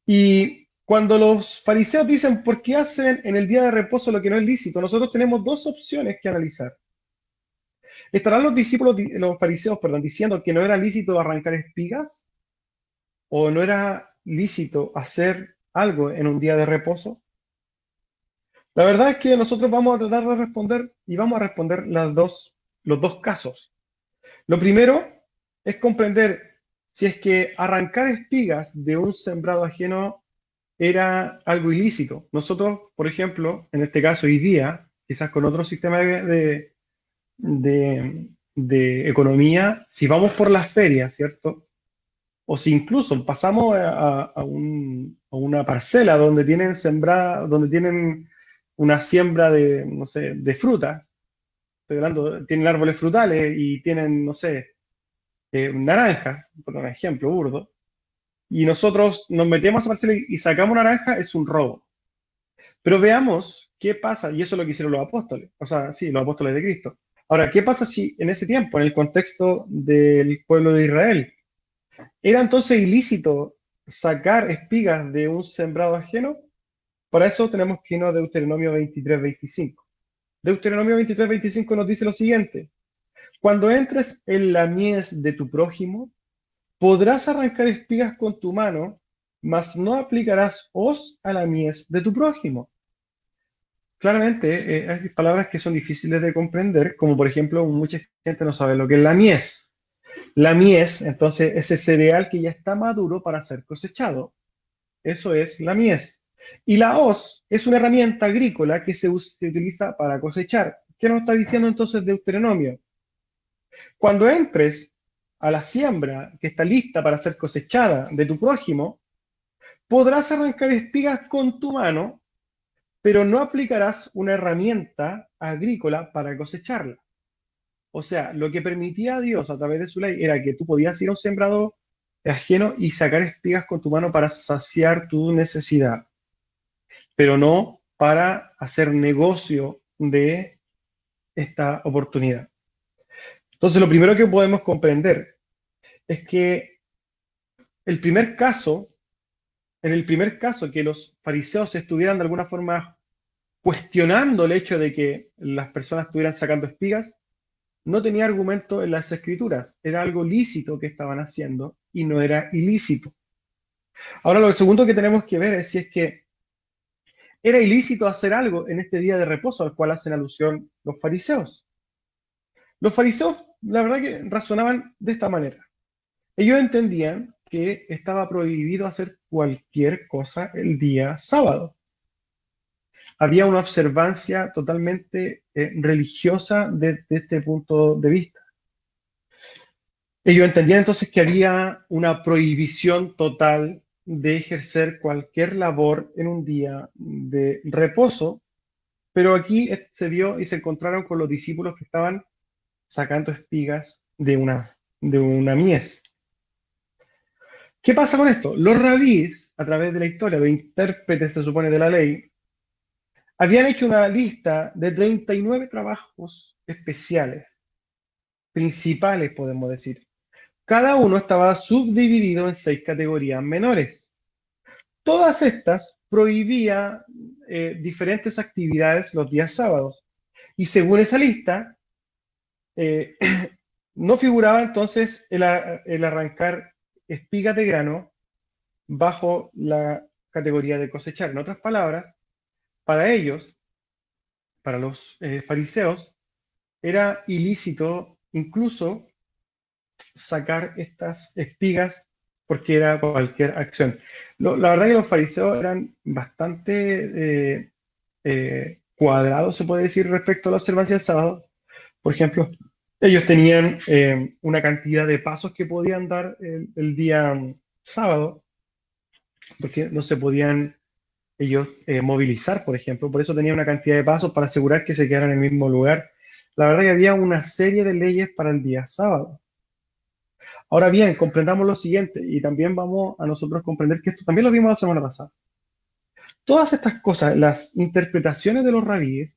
Y cuando los fariseos dicen, ¿por qué hacen en el día de reposo lo que no es lícito? Nosotros tenemos dos opciones que analizar. ¿Estarán los fariseos, perdón, diciendo que no era lícito arrancar espigas? ¿O no era lícito hacer algo en un día de reposo? La verdad es que nosotros vamos a tratar de responder y vamos a responder los dos casos. Lo primero es comprender si es que arrancar espigas de un sembrado ajeno era algo ilícito. Nosotros, por ejemplo, en este caso hoy día, quizás con otro sistema de economía, si vamos por las ferias, ¿cierto? O si incluso pasamos a una parcela donde tienen sembrada, donde tienen una siembra de, no sé, de fruta, estoy hablando, tienen árboles frutales y tienen, no sé, naranjas, por un ejemplo burdo, y nosotros nos metemos a esa parcela y sacamos naranja, es un robo. Pero veamos qué pasa, y eso es lo que hicieron los apóstoles, o sea, sí, los apóstoles de Cristo. Ahora, ¿qué pasa si en ese tiempo, en el contexto del pueblo de Israel, era entonces ilícito sacar espigas de un sembrado ajeno? Para eso tenemos que irnos a Deuteronomio 23:25. Deuteronomio 23:25 nos dice lo siguiente: cuando entres en la mies de tu prójimo, podrás arrancar espigas con tu mano, mas no aplicarás hoz a la mies de tu prójimo. Claramente, hay palabras que son difíciles de comprender, como por ejemplo, mucha gente no sabe lo que es la mies. La mies, entonces, es el cereal que ya está maduro para ser cosechado. Eso es la mies. Y la hoz es una herramienta agrícola que se utiliza para cosechar. ¿Qué nos está diciendo entonces Deuteronomio? Cuando entres a la siembra que está lista para ser cosechada de tu prójimo, podrás arrancar espigas con tu mano, pero no aplicarás una herramienta agrícola para cosecharla. O sea, lo que permitía a Dios a través de su ley era que tú podías ir a un sembrado ajeno y sacar espigas con tu mano para saciar tu necesidad, pero no para hacer negocio de esta oportunidad. Entonces, lo primero que podemos comprender es que el primer caso, en el primer caso que los fariseos estuvieran de alguna forma cuestionando el hecho de que las personas estuvieran sacando espigas, no tenía argumento en las escrituras. Era algo lícito que estaban haciendo y no era ilícito. Ahora, lo segundo que tenemos que ver es si es que era ilícito hacer algo en este día de reposo al cual hacen alusión los fariseos. Los fariseos, la verdad que razonaban de esta manera. Ellos entendían que estaba prohibido hacer cualquier cosa el día sábado. Había una observancia totalmente religiosa desde este punto de vista. Ellos entendían entonces que había una prohibición total de ejercer cualquier labor en un día de reposo, pero aquí se vio y se encontraron con los discípulos que estaban sacando espigas de una mies. ¿Qué pasa con esto? Los rabíes, a través de la historia, los intérpretes, se supone, de la ley, habían hecho una lista de 39 trabajos especiales, principales, podemos decir. Cada uno estaba subdividido en 6 categorías menores. Todas estas prohibían diferentes actividades los días sábados. Y según esa lista, eh, no figuraba entonces el arrancar espigas de grano bajo la categoría de cosechar. En otras palabras, para ellos, para los fariseos, era ilícito incluso sacar estas espigas porque era cualquier acción. La verdad que los fariseos eran bastante cuadrados, se puede decir, respecto a la observancia del sábado. Por ejemplo, ellos tenían una cantidad de pasos que podían dar el día sábado, porque no se podían ellos movilizar, por ejemplo. Por eso tenían una cantidad de pasos para asegurar que se quedaran en el mismo lugar. La verdad que había una serie de leyes para el día sábado. Ahora bien, comprendamos lo siguiente, y también vamos a nosotros comprender que esto también lo vimos la semana pasada. Todas estas cosas, las interpretaciones de los rabíes,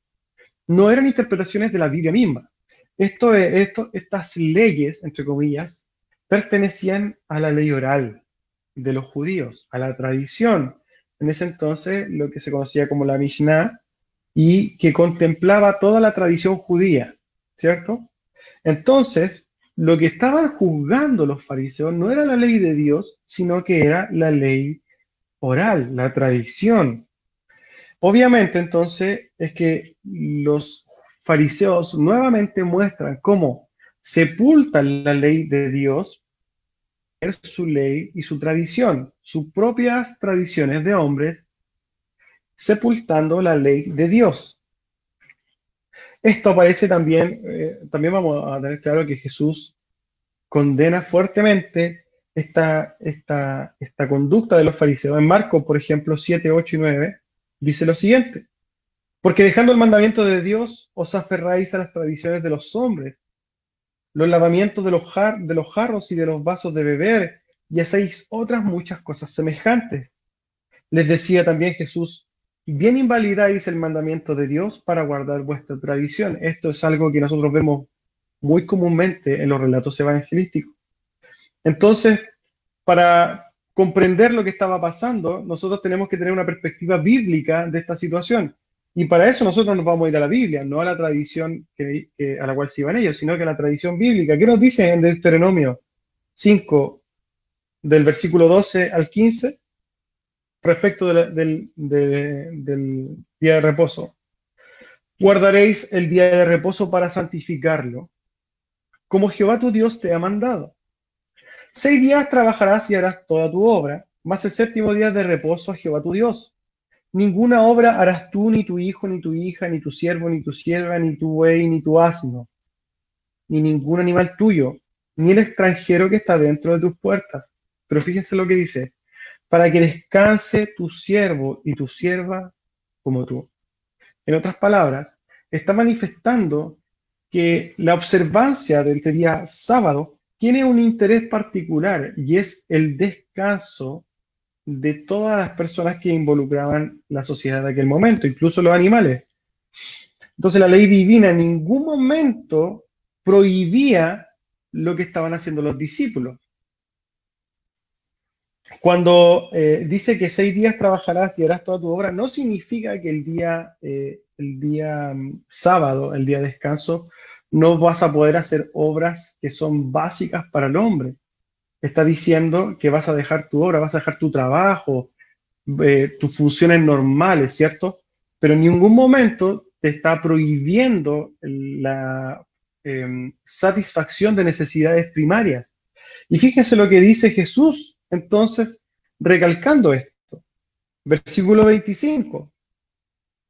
no eran interpretaciones de la Biblia misma. Estas leyes, entre comillas, pertenecían a la ley oral de los judíos, a la tradición. En ese entonces, lo que se conocía como la Mishnah, y que contemplaba toda la tradición judía, ¿cierto? Entonces, lo que estaban juzgando los fariseos no era la ley de Dios, sino que era la ley oral, la tradición. Obviamente, entonces, es que los fariseos nuevamente muestran cómo sepultan la ley de Dios, su ley y su tradición, sus propias tradiciones de hombres, sepultando la ley de Dios. Esto aparece también, también vamos a tener claro que Jesús condena fuertemente esta conducta de los fariseos. En Marcos, por ejemplo, 7, 8 y 9, dice lo siguiente: porque dejando el mandamiento de Dios, os aferráis a las tradiciones de los hombres, los lavamientos de los jarros y de los vasos de beber, y hacéis otras muchas cosas semejantes. Les decía también Jesús: bien invalidáis el mandamiento de Dios para guardar vuestra tradición. Esto es algo que nosotros vemos muy comúnmente en los relatos evangelísticos. Entonces, para comprender lo que estaba pasando, nosotros tenemos que tener una perspectiva bíblica de esta situación. Y para eso nosotros nos vamos a ir a la Biblia, no a la tradición a la cual se iban ellos, sino que a la tradición bíblica. ¿Qué nos dice en Deuteronomio 5, del versículo 12 al 15, respecto del día de reposo? Guardaréis el día de reposo para santificarlo, como Jehová tu Dios te ha mandado. 6 días trabajarás y harás toda tu obra, mas el séptimo día de reposo a Jehová tu Dios. Ninguna obra harás tú, ni tu hijo, ni tu hija, ni tu siervo, ni tu sierva, ni tu buey, ni tu asno, ni ningún animal tuyo, ni el extranjero que está dentro de tus puertas. Pero fíjense lo que dice: para que descanse tu siervo y tu sierva como tú. En otras palabras, está manifestando que la observancia de este día sábado tiene un interés particular y es el descanso de todas las personas que involucraban la sociedad de aquel momento, incluso los animales. Entonces la ley divina en ningún momento prohibía lo que estaban haciendo los discípulos. Cuando dice que 6 días trabajarás y harás toda tu obra, no significa que el día sábado, el día de descanso, no vas a poder hacer obras que son básicas para el hombre. Está diciendo que vas a dejar tu obra, vas a dejar tu trabajo, tus funciones normales, ¿cierto? Pero en ningún momento te está prohibiendo la satisfacción de necesidades primarias. Y fíjense lo que dice Jesús, entonces, recalcando esto. Versículo 25.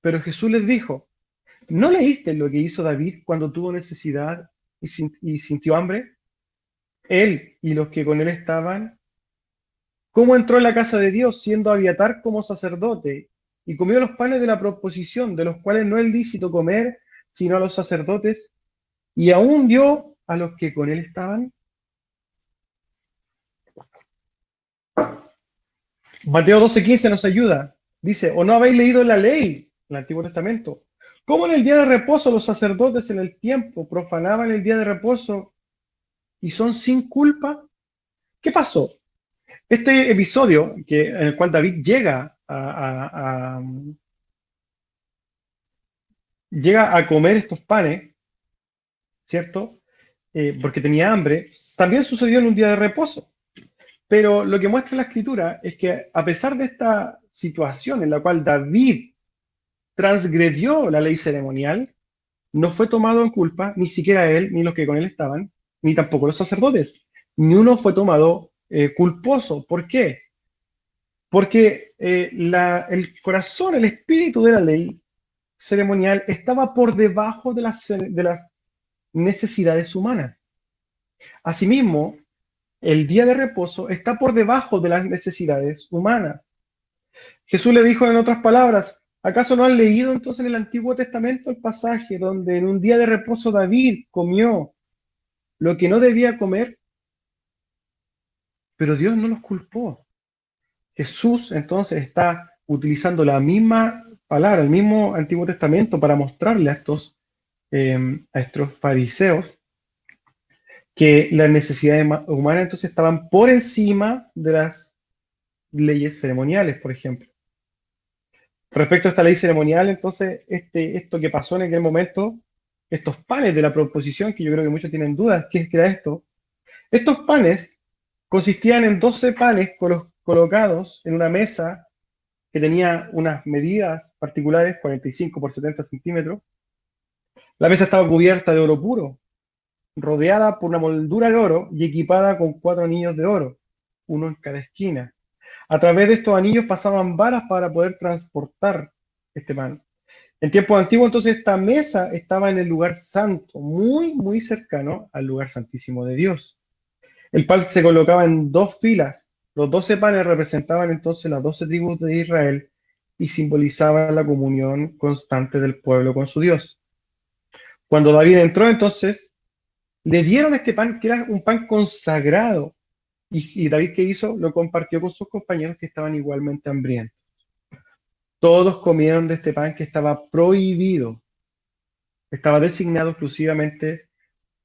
Pero Jesús les dijo, ¿no leíste lo que hizo David cuando tuvo necesidad y sintió hambre? Él y los que con él estaban. ¿Cómo entró en la casa de Dios siendo Abiatar como sacerdote y comió los panes de la proposición, de los cuales no es lícito comer sino a los sacerdotes, y aún dio a los que con él estaban? Mateo 12:15 nos ayuda. Dice, ¿o no habéis leído la ley, el Antiguo Testamento? ¿Cómo en el día de reposo los sacerdotes en el tiempo profanaban el día de reposo y son sin culpa? ¿Qué pasó? Este episodio en el cual David llega a comer estos panes, ¿cierto? Porque tenía hambre, también sucedió en un día de reposo. Pero lo que muestra la escritura es que a pesar de esta situación en la cual David transgredió la ley ceremonial, no fue tomado en culpa, ni siquiera él, ni los que con él estaban, ni tampoco los sacerdotes. Ni uno fue tomado culposo. ¿Por qué? Porque el corazón, el espíritu de la ley ceremonial estaba por debajo de las necesidades humanas. Asimismo, el día de reposo está por debajo de las necesidades humanas. Jesús le dijo en otras palabras, ¿acaso no han leído entonces en el Antiguo Testamento el pasaje donde en un día de reposo David comió lo que no debía comer? Pero Dios no los culpó. Jesús entonces está utilizando la misma palabra, el mismo Antiguo Testamento para mostrarle a estos fariseos que las necesidades humanas entonces estaban por encima de las leyes ceremoniales, por ejemplo. Respecto a esta ley ceremonial, entonces, esto que pasó en aquel momento, estos panes de la proposición, que yo creo que muchos tienen dudas, ¿qué era esto? Estos panes consistían en 12 panes colocados en una mesa que tenía unas medidas particulares, 45 por 70 centímetros. La mesa estaba cubierta de oro puro, rodeada por una moldura de oro y equipada con 4 anillos de oro, uno en cada esquina. A través de estos anillos pasaban varas para poder transportar este pan. En tiempos antiguos, entonces, esta mesa estaba en el lugar santo, muy, muy cercano al lugar santísimo de Dios. El pan se colocaba en 2 filas. Los 12 panes representaban entonces las 12 tribus de Israel y simbolizaban la comunión constante del pueblo con su Dios. Cuando David entró, entonces, le dieron este pan, que era un pan consagrado. Y David, ¿qué hizo? Lo compartió con sus compañeros que estaban igualmente hambrientos. Todos comieron de este pan que estaba prohibido. Estaba designado exclusivamente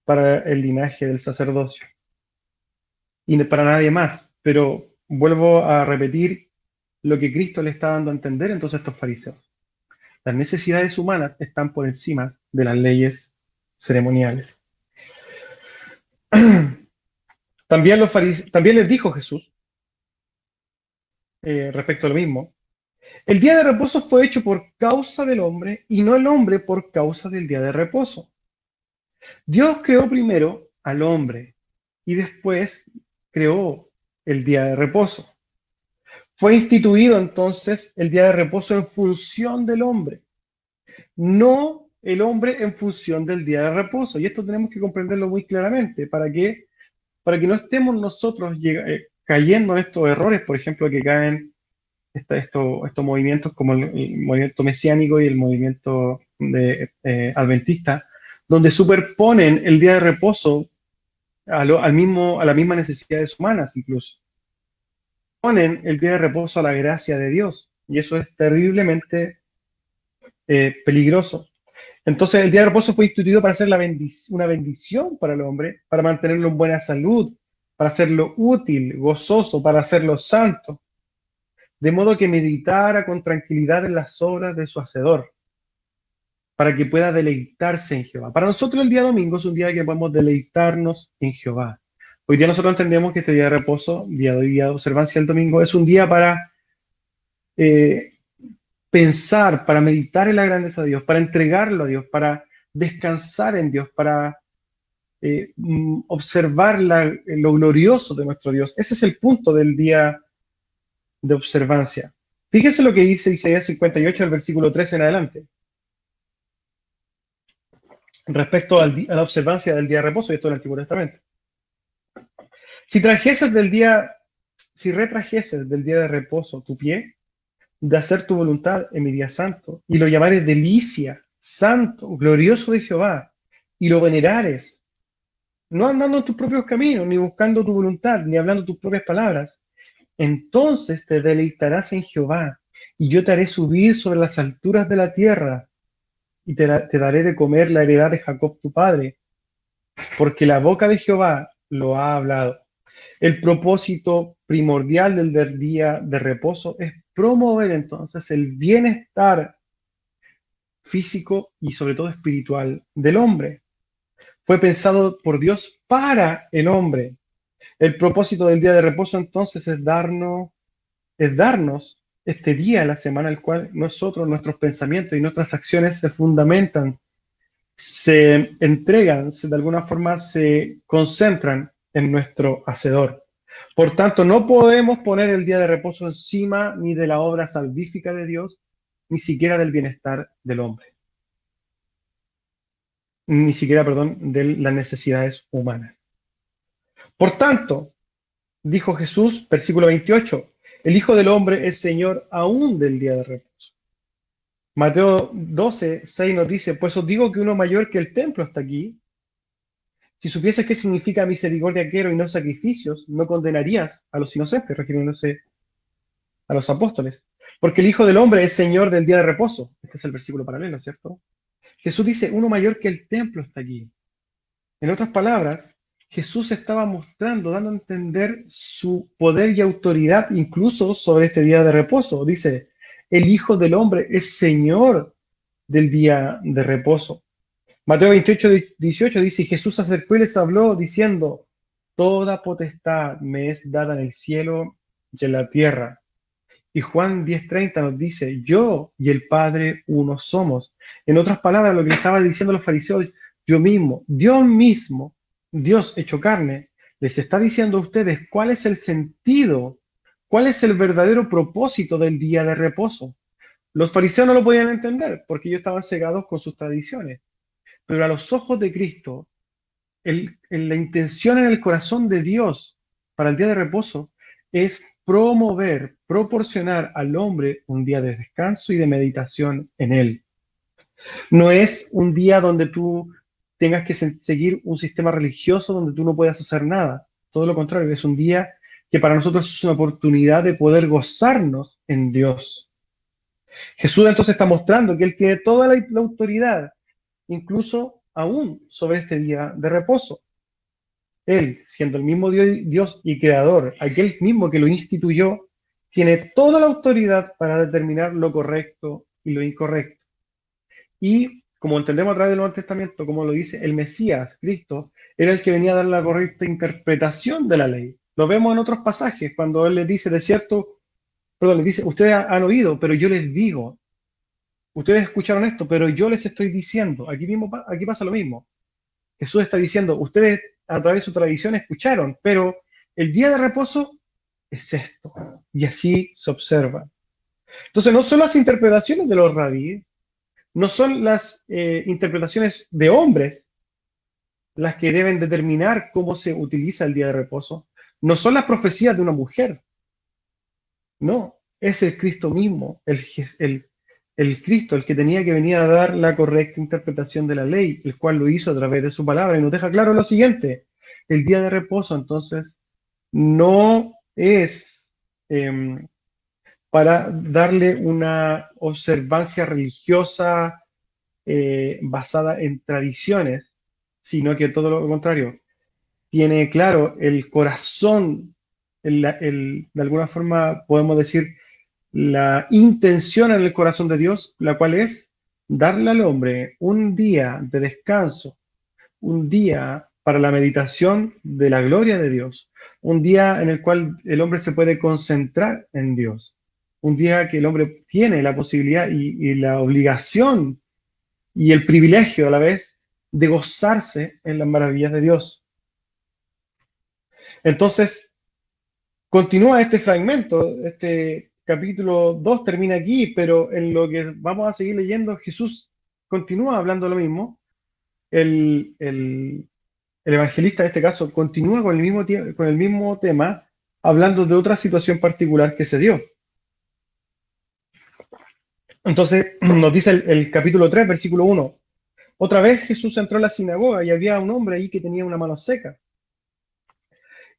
para el linaje del sacerdocio y para nadie más. Pero vuelvo a repetir lo que Cristo le está dando a entender entonces a estos fariseos. Las necesidades humanas están por encima de las leyes ceremoniales. También les dijo Jesús, respecto a lo mismo, el día de reposo fue hecho por causa del hombre y no el hombre por causa del día de reposo. Dios creó primero al hombre y después creó el día de reposo. Fue instituido entonces el día de reposo en función del hombre, no el hombre en función del día de reposo. Y esto tenemos que comprenderlo muy claramente para que no estemos nosotros cayendo en estos errores, por ejemplo, que caen estos movimientos como el movimiento mesiánico y el movimiento adventista, donde superponen el día de reposo a las mismas necesidades humanas incluso. Ponen el día de reposo a la gracia de Dios, y eso es terriblemente peligroso. Entonces el día de reposo fue instituido para ser una bendición para el hombre, para mantenerlo en buena salud, para hacerlo útil, gozoso, para hacerlo santo, de modo que meditara con tranquilidad en las obras de su Hacedor, para que pueda deleitarse en Jehová. Para nosotros el día domingo es un día que podemos deleitarnos en Jehová. Hoy día nosotros entendemos que este día de reposo, día de observancia del domingo, es un día para pensar, para meditar en la grandeza de Dios, para entregarlo a Dios, para descansar en Dios, para observar lo glorioso de nuestro Dios. Ese es el punto del día de observancia. Fíjese lo que dice Isaías 58, el versículo 3 en adelante, respecto a la observancia del día de reposo, y esto en el Antiguo Testamento. Si retrajeses del día de reposo tu pie, de hacer tu voluntad en mi día santo, y lo llamares delicia, santo, glorioso de Jehová, y lo venerares, no andando en tus propios caminos, ni buscando tu voluntad, ni hablando tus propias palabras, entonces te deleitarás en Jehová, y yo te haré subir sobre las alturas de la tierra, y te daré de comer la heredad de Jacob tu padre, porque la boca de Jehová lo ha hablado. El propósito primordial del día de reposo es promover entonces el bienestar físico y sobre todo espiritual del hombre. Fue pensado por Dios para el hombre. El propósito del día de reposo entonces es darnos este día en la semana en el cual nuestros pensamientos y nuestras acciones se fundamentan, se entregan, de alguna forma se concentran en nuestro Hacedor. Por tanto, no podemos poner el día de reposo encima ni de la obra salvífica de Dios, ni siquiera del bienestar del hombre, ni siquiera, perdón, de las necesidades humanas. Por tanto, dijo Jesús, versículo 28, el Hijo del Hombre es Señor aún del día de reposo. Mateo 12, 6 nos dice, pues os digo que uno mayor que el templo está aquí. Si supieses qué significa misericordia quiero y no sacrificios, no condenarías a los inocentes, refiriéndose a los apóstoles. Porque el Hijo del Hombre es Señor del día de reposo. Este es el versículo paralelo, ¿cierto? Jesús dice, uno mayor que el templo está aquí. En otras palabras, Jesús estaba mostrando, dando a entender su poder y autoridad incluso sobre este día de reposo. Dice, el Hijo del Hombre es Señor del día de reposo. Mateo 28, 18 dice, Jesús se acercó y les habló diciendo, toda potestad me es dada en el cielo y en la tierra. Y Juan 10:30 nos dice, yo y el Padre uno somos. En otras palabras, lo que le estaban diciendo los fariseos, yo mismo, Dios hecho carne, les está diciendo a ustedes cuál es el sentido, cuál es el verdadero propósito del día de reposo. Los fariseos no lo podían entender porque ellos estaban cegados con sus tradiciones. Pero a los ojos de Cristo, la intención en el corazón de Dios para el día de reposo es proporcionar al hombre un día de descanso y de meditación en él. No es un día donde tú tengas que seguir un sistema religioso donde tú no puedas hacer nada. Todo lo contrario, es un día que para nosotros es una oportunidad de poder gozarnos en Dios. Jesús entonces está mostrando que Él tiene toda la autoridad, incluso aún sobre este día de reposo. Él, siendo el mismo Dios y creador, aquel mismo que lo instituyó, tiene toda la autoridad para determinar lo correcto y lo incorrecto. Y como entendemos a través del Nuevo Testamento, como lo dice el Mesías, Cristo, era el que venía a dar la correcta interpretación de la ley. Lo vemos en otros pasajes, cuando Él les dice, les dice, ustedes han oído, pero yo les digo, ustedes escucharon esto, pero yo les estoy diciendo, aquí pasa lo mismo. Jesús está diciendo, ustedes a través de su tradición escucharon, pero el día de reposo es esto, y así se observa. Entonces, no son las interpretaciones de los rabíes, no son las interpretaciones de hombres las que deben determinar cómo se utiliza el día de reposo, no son las profecías de una mujer, no, es el Cristo mismo, el el Cristo, el que tenía que venir a dar la correcta interpretación de la ley, el cual lo hizo a través de su palabra, y nos deja claro lo siguiente: el día de reposo, entonces, no es para darle una observancia religiosa basada en tradiciones, sino que todo lo contrario, tiene claro el corazón, de alguna forma podemos decir, la intención en el corazón de Dios, la cual es darle al hombre un día de descanso, un día para la meditación de la gloria de Dios, un día en el cual el hombre se puede concentrar en Dios, un día que el hombre tiene la posibilidad y la obligación y el privilegio a la vez de gozarse en las maravillas de Dios. Entonces, continúa este fragmento, este capítulo 2 termina aquí, pero en lo que vamos a seguir leyendo, Jesús continúa hablando lo mismo. El evangelista en este caso continúa con el mismo tema, hablando de otra situación particular que se dio. Entonces nos dice el capítulo 3, versículo 1. Otra vez Jesús entró a la sinagoga y había un hombre ahí que tenía una mano seca.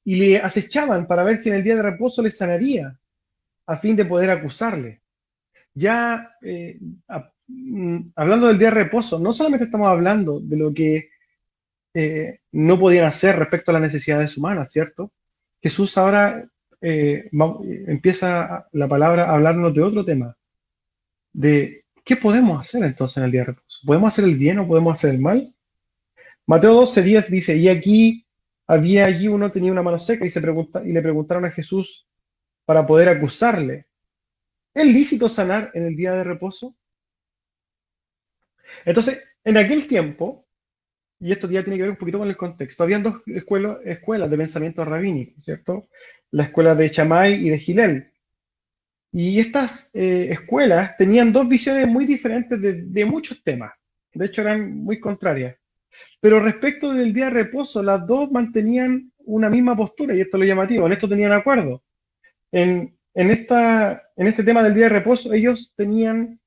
Y le acechaban para ver si en el día de reposo le sanaría, a fin de poder acusarle. Ya hablando del día de reposo, no solamente estamos hablando de lo que no podían hacer respecto a las necesidades humanas, ¿cierto? Jesús ahora empieza la palabra a hablarnos de otro tema, de qué podemos hacer entonces en el día de reposo. ¿Podemos hacer el bien o podemos hacer el mal? Mateo 12:10 dice, y aquí había allí uno tenía una mano seca y le preguntaron a Jesús para poder acusarle, ¿es lícito sanar en el día de reposo? Entonces, en aquel tiempo, y esto ya tiene que ver un poquito con el contexto, habían dos escuelas de pensamiento rabínico, ¿cierto? La escuela de Shammai y de Hillel. Y estas escuelas tenían dos visiones muy diferentes de muchos temas. De hecho, eran muy contrarias. Pero respecto del día de reposo, las dos mantenían una misma postura, y esto es lo llamativo, en esto tenían acuerdo. En este tema del día de reposo, ellos tenían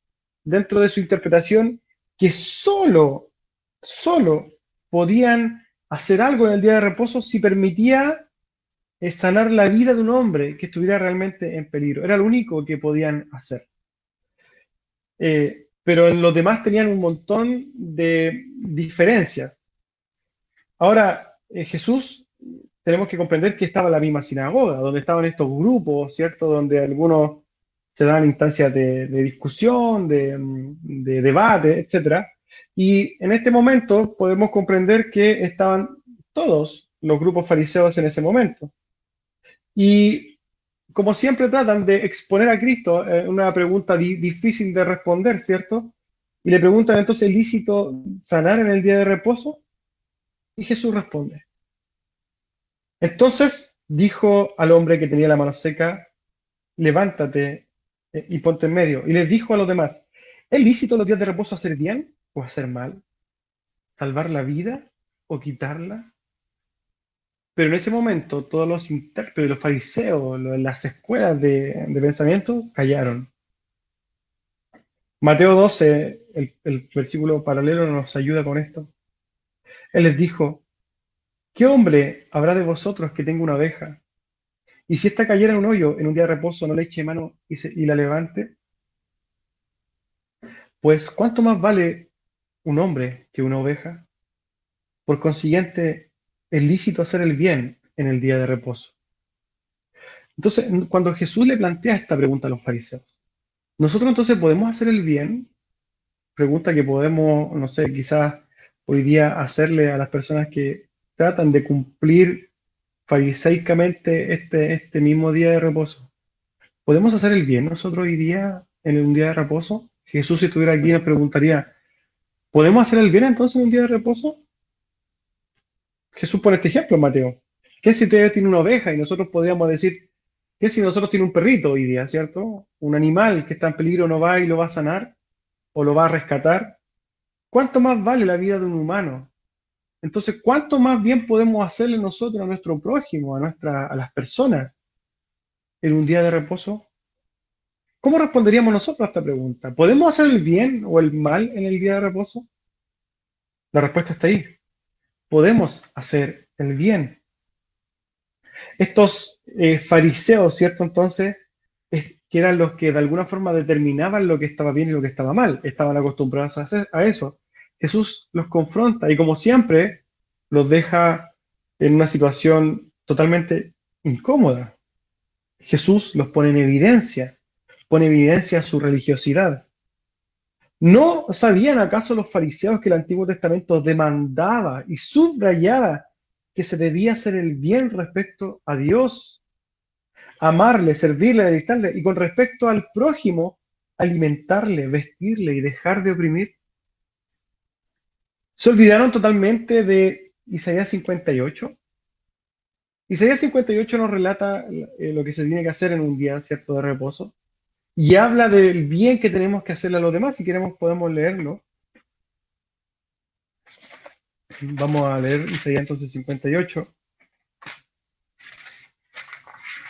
dentro de su interpretación que solo podían hacer algo en el día de reposo si permitía sanar la vida de un hombre que estuviera realmente en peligro. Era lo único que podían hacer. Pero en los demás tenían un montón de diferencias. Ahora, Jesús, tenemos que comprender que estaba en la misma sinagoga, donde estaban estos grupos, ¿cierto? Donde algunos se daban instancias de discusión, de debate, etcétera. Y en este momento podemos comprender que estaban todos los grupos fariseos en ese momento. Y como siempre tratan de exponer a Cristo una pregunta difícil de responder, ¿cierto? Y le preguntan entonces, ¿es lícito sanar en el día de reposo? Y Jesús responde. Entonces dijo al hombre que tenía la mano seca, levántate y ponte en medio. Y les dijo a los demás, ¿es lícito los días de reposo hacer bien o hacer mal? ¿Salvar la vida o quitarla? Pero en ese momento todos los intérpretes, los fariseos, las escuelas de pensamiento callaron. Mateo 12, el versículo paralelo, nos ayuda con esto. Él les dijo, ¿qué hombre habrá de vosotros que tenga una oveja? Y si ésta cayera en un hoyo en un día de reposo, no le eche mano y la levante. Pues, ¿cuánto más vale un hombre que una oveja? Por consiguiente, es lícito hacer el bien en el día de reposo. Entonces, cuando Jesús le plantea esta pregunta a los fariseos, ¿nosotros entonces podemos hacer el bien? Pregunta que podemos, no sé, quizás hoy día hacerle a las personas que tratan de cumplir fariseicamente este mismo día de reposo. ¿Podemos hacer el bien nosotros hoy día en un día de reposo? Jesús, si estuviera aquí, nos preguntaría, ¿podemos hacer el bien entonces en un día de reposo? Jesús pone este ejemplo en Mateo. ¿Qué si usted tiene una oveja y nosotros podríamos decir, ¿qué si nosotros tiene un perrito hoy día, ¿cierto? Un animal que está en peligro no va y lo va a sanar o lo va a rescatar. ¿Cuánto más vale la vida de un humano? Entonces, ¿cuánto más bien podemos hacerle nosotros a nuestro prójimo, a las personas en un día de reposo? ¿Cómo responderíamos nosotros a esta pregunta? ¿Podemos hacer el bien o el mal en el día de reposo? La respuesta está ahí. Podemos hacer el bien. Estos fariseos, ¿cierto? Entonces, que eran los que de alguna forma determinaban lo que estaba bien y lo que estaba mal, estaban acostumbrados a eso. Jesús los confronta y como siempre los deja en una situación totalmente incómoda. Jesús los pone en evidencia su religiosidad. ¿No sabían acaso los fariseos que el Antiguo Testamento demandaba y subrayaba que se debía hacer el bien respecto a Dios, amarle, servirle, dedicarle, y con respecto al prójimo, alimentarle, vestirle y dejar de oprimir? ¿Se olvidaron totalmente de Isaías 58? Isaías 58 nos relata lo que se tiene que hacer en un día, ¿cierto?, de reposo, y habla del bien que tenemos que hacerle a los demás. Si queremos podemos leerlo. Vamos a leer Isaías entonces 58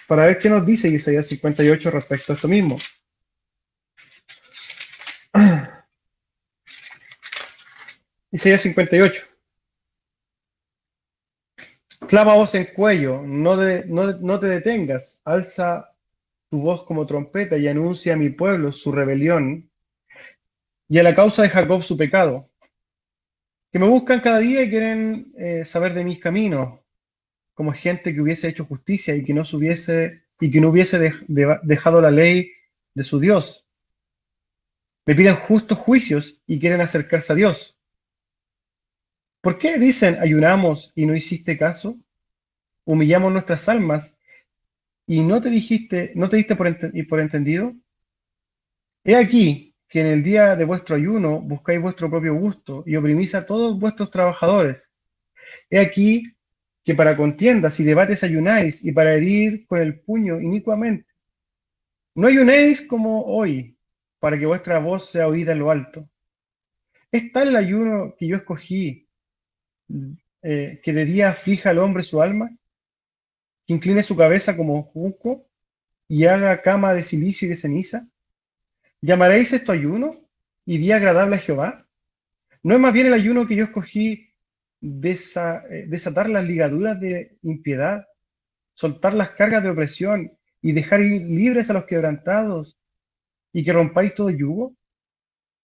para ver qué nos dice Isaías 58 respecto a esto mismo. Isaías 58. Clama voz en cuello, no te detengas, alza tu voz como trompeta y anuncia a mi pueblo su rebelión y a la causa de Jacob su pecado, que me buscan cada día y quieren saber de mis caminos, como gente que hubiese hecho justicia y que no hubiese dejado la ley de su Dios. Me piden justos juicios y quieren acercarse a Dios. ¿Por qué dicen ayunamos y no hiciste caso? Humillamos nuestras almas y no te diste por entendido. He aquí que en el día de vuestro ayuno buscáis vuestro propio gusto y oprimís a todos vuestros trabajadores. He aquí que para contiendas y debates ayunáis y para herir con el puño inicuamente. No ayunéis como hoy, para que vuestra voz sea oída en lo alto. ¿Es tal el ayuno que yo escogí, que de día aflija al hombre su alma, que incline su cabeza como junco y haga cama de silicio y de ceniza? ¿Llamaréis esto ayuno y día agradable a Jehová? ¿No es más bien el ayuno que yo escogí desatar las ligaduras de impiedad, soltar las cargas de opresión y dejar ir libres a los quebrantados y que rompáis todo yugo?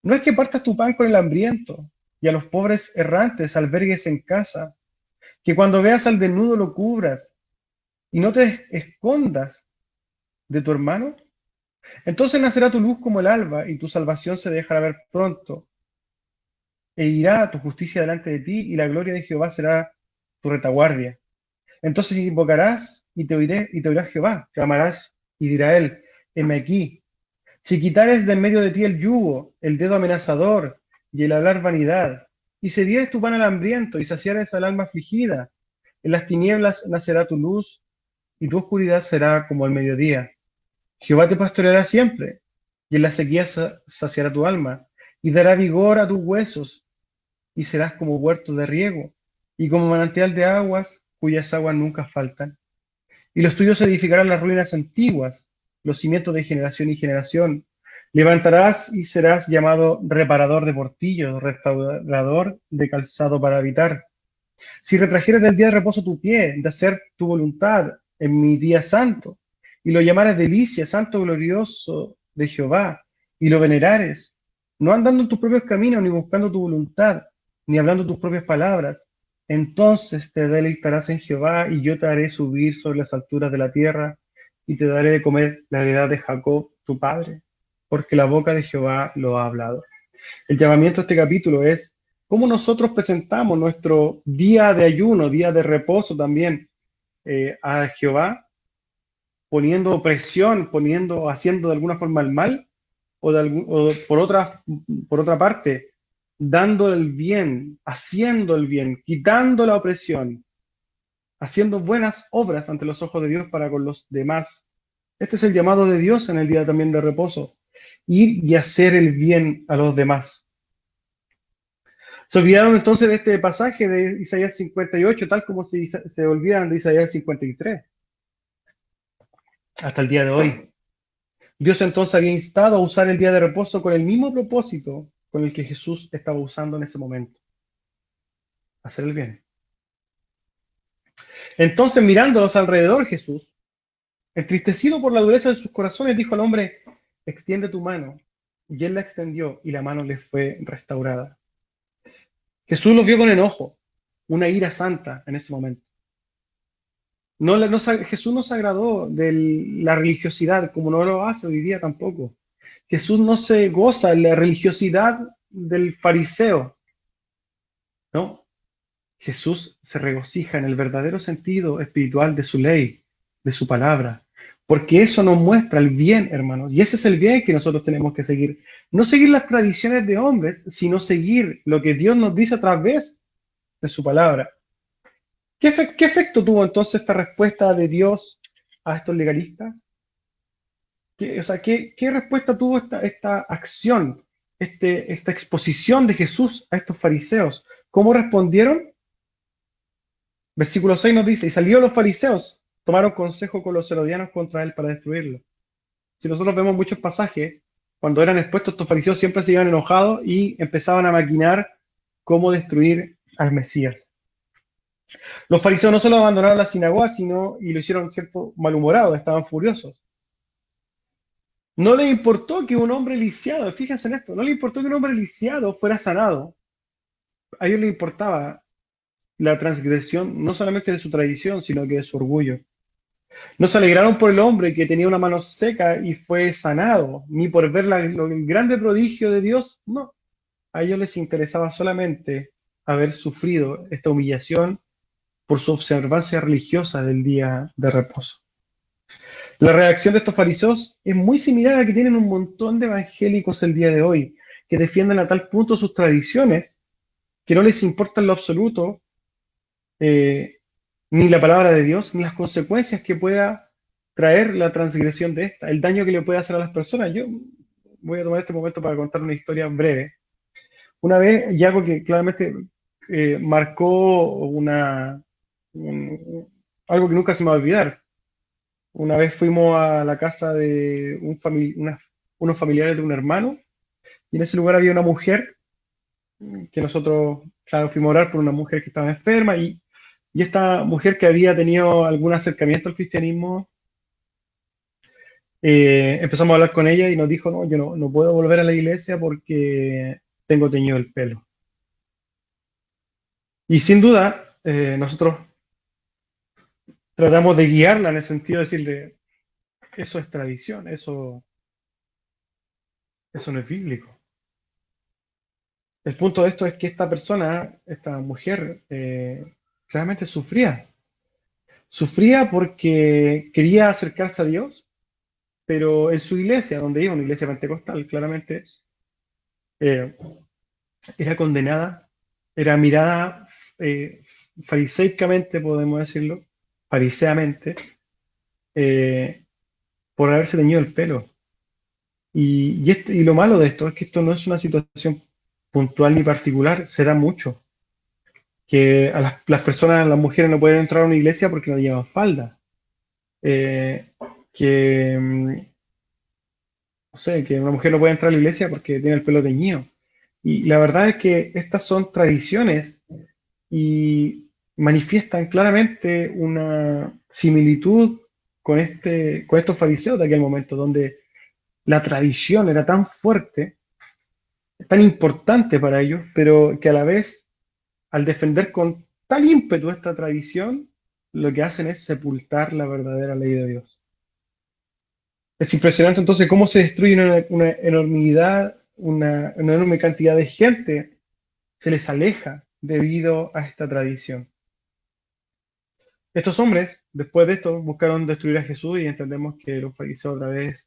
¿No es que partas tu pan con el hambriento y a los pobres errantes albergues en casa, que cuando veas al desnudo lo cubras y no te escondas de tu hermano? Entonces nacerá tu luz como el alba y tu salvación se dejará ver pronto, e irá tu justicia delante de ti y la gloria de Jehová será tu retaguardia. Entonces invocarás y te oirá Jehová, clamarás y dirá él, heme aquí. Si quitares de en medio de ti el yugo, el dedo amenazador y el hablar vanidad, y si dieres tu pan al hambriento y saciares al alma afligida, en las tinieblas nacerá tu luz y tu oscuridad será como el mediodía. Jehová te pastoreará siempre, y en la sequía saciará tu alma, y dará vigor a tus huesos, y serás como huerto de riego, y como manantial de aguas, cuyas aguas nunca faltan. Y los tuyos edificarán las ruinas antiguas, los cimientos de generación y generación. Levantarás y serás llamado reparador de portillos, restaurador de calzado para habitar. Si retrajeres del día de reposo tu pie, de hacer tu voluntad en mi día santo, y lo llamares delicia, santo glorioso de Jehová, y lo venerares, no andando en tus propios caminos, ni buscando tu voluntad, ni hablando tus propias palabras, entonces te deleitarás en Jehová, y yo te haré subir sobre las alturas de la tierra, y te daré de comer la heredad de Jacob, tu padre, porque la boca de Jehová lo ha hablado. El llamamiento a este capítulo es cómo nosotros presentamos nuestro día de ayuno, día de reposo también a Jehová, poniendo presión, haciendo de alguna forma el mal, o por otra parte, dando el bien, haciendo el bien, quitando la opresión, haciendo buenas obras ante los ojos de Dios para con los demás. Este es el llamado de Dios en el día también de reposo, ir y hacer el bien a los demás. Se olvidaron entonces de este pasaje de Isaías 58, tal como se olvidan de Isaías 53, hasta el día de hoy. Dios entonces había instado a usar el día de reposo con el mismo propósito con el que Jesús estaba usando en ese momento, hacer el bien. Entonces, mirándolos alrededor, Jesús, entristecido por la dureza de sus corazones, dijo al hombre, extiende tu mano. Y él la extendió y la mano le fue restaurada. Jesús los vio con enojo, una ira santa en ese momento. Jesús no se agradó de la religiosidad, como no lo hace hoy día tampoco. Jesús no se goza en la religiosidad del fariseo, ¿no? Jesús se regocija en el verdadero sentido espiritual de su ley, de su palabra, porque eso nos muestra el bien, hermanos, y ese es el bien que nosotros tenemos que seguir. No seguir las tradiciones de hombres, sino seguir lo que Dios nos dice a través de su palabra. ¿Qué efecto tuvo entonces esta respuesta de Dios a estos legalistas? ¿Qué respuesta tuvo esta acción, esta exposición de Jesús a estos fariseos? ¿Cómo respondieron? Versículo 6 nos dice, y salió los fariseos, tomaron consejo con los herodianos contra él para destruirlo. Si nosotros vemos muchos pasajes, cuando eran expuestos estos fariseos siempre se iban enojados y empezaban a maquinar cómo destruir al Mesías. Los fariseos no solo abandonaron la sinagoga, sino y lo hicieron cierto malhumorados, estaban furiosos. No les importó que un hombre lisiado, fíjense en esto, no les importó que un hombre lisiado fuera sanado. A ellos les importaba la transgresión no solamente de su tradición, sino que de su orgullo. No se alegraron por el hombre que tenía una mano seca y fue sanado, ni por ver el grande prodigio de Dios, no. A ellos les interesaba solamente haber sufrido esta humillación por su observancia religiosa del día de reposo. La reacción de estos fariseos es muy similar a la que tienen un montón de evangélicos el día de hoy, que defienden a tal punto sus tradiciones que no les importa en lo absoluto ni la palabra de Dios, ni las consecuencias que pueda traer la transgresión de esta, el daño que le puede hacer a las personas. Yo voy a tomar este momento para contar una historia breve. Una vez, y algo que claramente marcó algo que nunca se me va a olvidar. Una vez fuimos a la casa de unos familiares de un hermano, y en ese lugar había una mujer que nosotros, claro, fuimos a orar por una mujer que estaba enferma, y esta mujer que había tenido algún acercamiento al cristianismo, empezamos a hablar con ella y nos dijo, no, yo no puedo volver a la iglesia porque tengo teñido el pelo. Y sin duda, nosotros tratamos de guiarla en el sentido de decirle, eso es tradición, eso no es bíblico. El punto de esto es que esta persona, esta mujer, claramente sufría. Sufría porque quería acercarse a Dios, pero en su iglesia, donde iba, una iglesia pentecostal, claramente, eh, era condenada, era mirada fariseicamente, podemos decirlo, fariseamente, eh, por haberse teñido el pelo. Y lo malo de esto es que esto no es una situación puntual ni particular, se da mucho. Que a las personas, las mujeres no pueden entrar a una iglesia porque no llevan falda. Que, no sé, que una mujer no puede entrar a la iglesia porque tiene el pelo teñido. Y la verdad es que estas son tradiciones y manifiestan claramente una similitud con estos fariseos de aquel momento, donde la tradición era tan fuerte, tan importante para ellos, pero que a la vez, al defender con tal ímpetu esta tradición, lo que hacen es sepultar la verdadera ley de Dios. Es impresionante entonces cómo se destruye una enormidad, una enorme cantidad de gente, se les aleja debido a esta tradición. Estos hombres, después de esto, buscaron destruir a Jesús y entendemos que los fariseos a través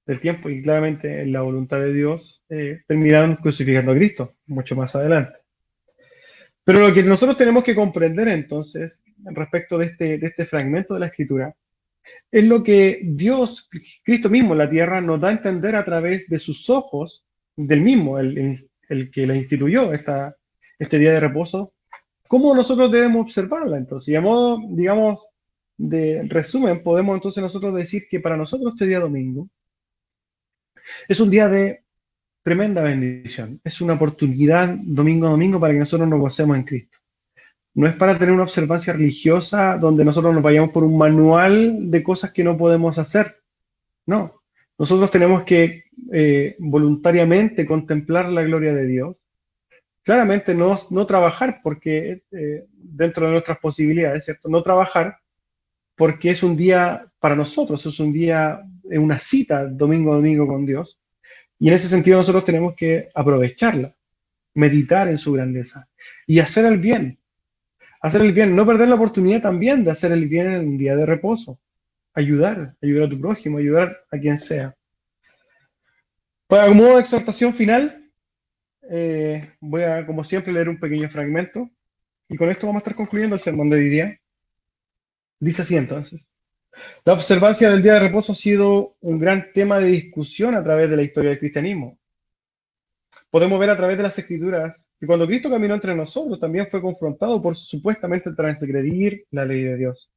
del tiempo y claramente en la voluntad de Dios terminaron crucificando a Cristo mucho más adelante. Pero lo que nosotros tenemos que comprender entonces respecto de este fragmento de la Escritura es lo que Dios, Cristo mismo en la tierra, nos da a entender a través de sus ojos, del mismo, el que la instituyó, este día de reposo, cómo nosotros debemos observarla entonces. Y a modo, digamos, de resumen, podemos entonces nosotros decir que para nosotros este día domingo Es un día de tremenda bendición. Es una oportunidad domingo a domingo para que nosotros nos gocemos en Cristo. No es para tener una observancia religiosa donde nosotros nos vayamos por un manual de cosas que no podemos hacer. No. Nosotros tenemos que voluntariamente contemplar la gloria de Dios. Claramente no trabajar porque dentro de nuestras posibilidades, ¿cierto? No trabajar porque es un día para nosotros, es un día, una cita domingo a domingo con Dios. Y en ese sentido nosotros tenemos que aprovecharla, meditar en su grandeza y hacer el bien. Hacer el bien, no perder la oportunidad también de hacer el bien en un día de reposo. Ayudar a tu prójimo, ayudar a quien sea. Para como modo de exhortación final, voy a, como siempre, leer un pequeño fragmento y con esto vamos a estar concluyendo el sermón de hoy día. Dice así entonces: la observancia del día de reposo ha sido un gran tema de discusión a través de la historia del cristianismo. Podemos ver a través de las escrituras que cuando Cristo caminó entre nosotros también fue confrontado por supuestamente transgredir la ley de Dios.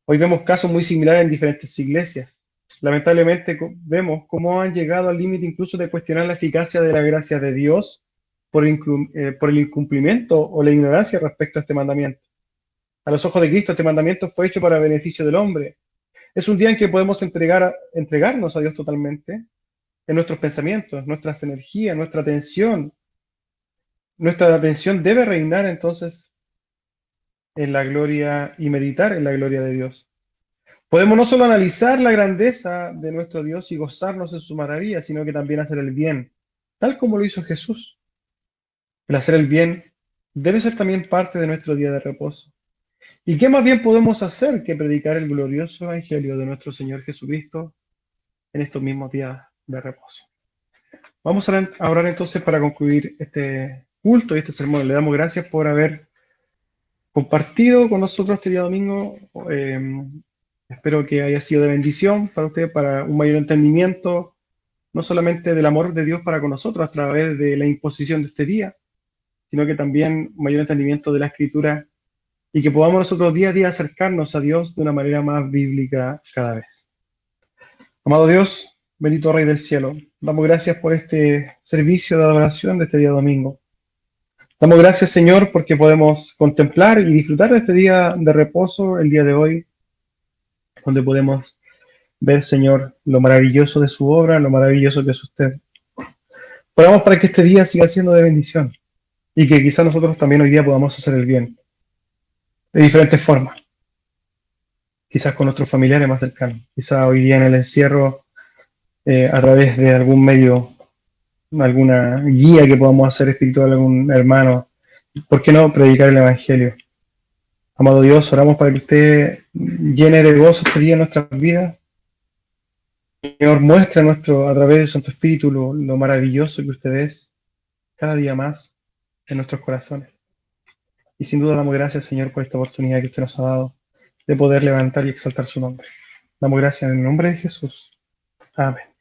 Hoy vemos casos muy similares en diferentes iglesias. Lamentablemente vemos cómo han llegado al límite incluso de cuestionar la eficacia de la gracia de Dios por el incumplimiento o la ignorancia respecto a este mandamiento. A los ojos de Cristo este mandamiento fue hecho para beneficio del hombre. Es un día en que podemos entregarnos a Dios totalmente en nuestros pensamientos, nuestras energías, nuestra atención. Nuestra atención debe reinar entonces en la gloria y meditar en la gloria de Dios. Podemos no solo analizar la grandeza de nuestro Dios y gozarnos en su maravilla, sino que también hacer el bien, tal como lo hizo Jesús. El hacer el bien debe ser también parte de nuestro día de reposo. ¿Y qué más bien podemos hacer que predicar el glorioso evangelio de nuestro Señor Jesucristo en estos mismos días de reposo? Vamos a orar entonces para concluir este culto y este sermón. Le damos gracias por haber compartido con nosotros este día domingo. Espero que haya sido de bendición para usted, para un mayor entendimiento, no solamente del amor de Dios para con nosotros a través de la imposición de este día, sino que también un mayor entendimiento de la Escritura y que podamos nosotros día a día acercarnos a Dios de una manera más bíblica cada vez. Amado Dios, bendito Rey del cielo, damos gracias por este servicio de adoración de este día domingo. Damos gracias, Señor, porque podemos contemplar y disfrutar de este día de reposo, el día de hoy, donde podemos ver, Señor, lo maravilloso de su obra, lo maravilloso que es usted. Oramos para que este día siga siendo de bendición y que quizás nosotros también hoy día podamos hacer el bien de diferentes formas. Quizás con nuestros familiares más cercanos, quizás hoy día en el encierro, a través de algún medio, alguna guía que podamos hacer espiritual, algún hermano. ¿Por qué no predicar el Evangelio? Amado Dios, oramos para que usted llene de gozo este día en nuestras vidas. Señor, muestra a través de Santo Espíritu lo maravilloso que usted es cada día más en nuestros corazones. Y sin duda damos gracias, Señor, por esta oportunidad que usted nos ha dado de poder levantar y exaltar su nombre. Damos gracias en el nombre de Jesús. Amén.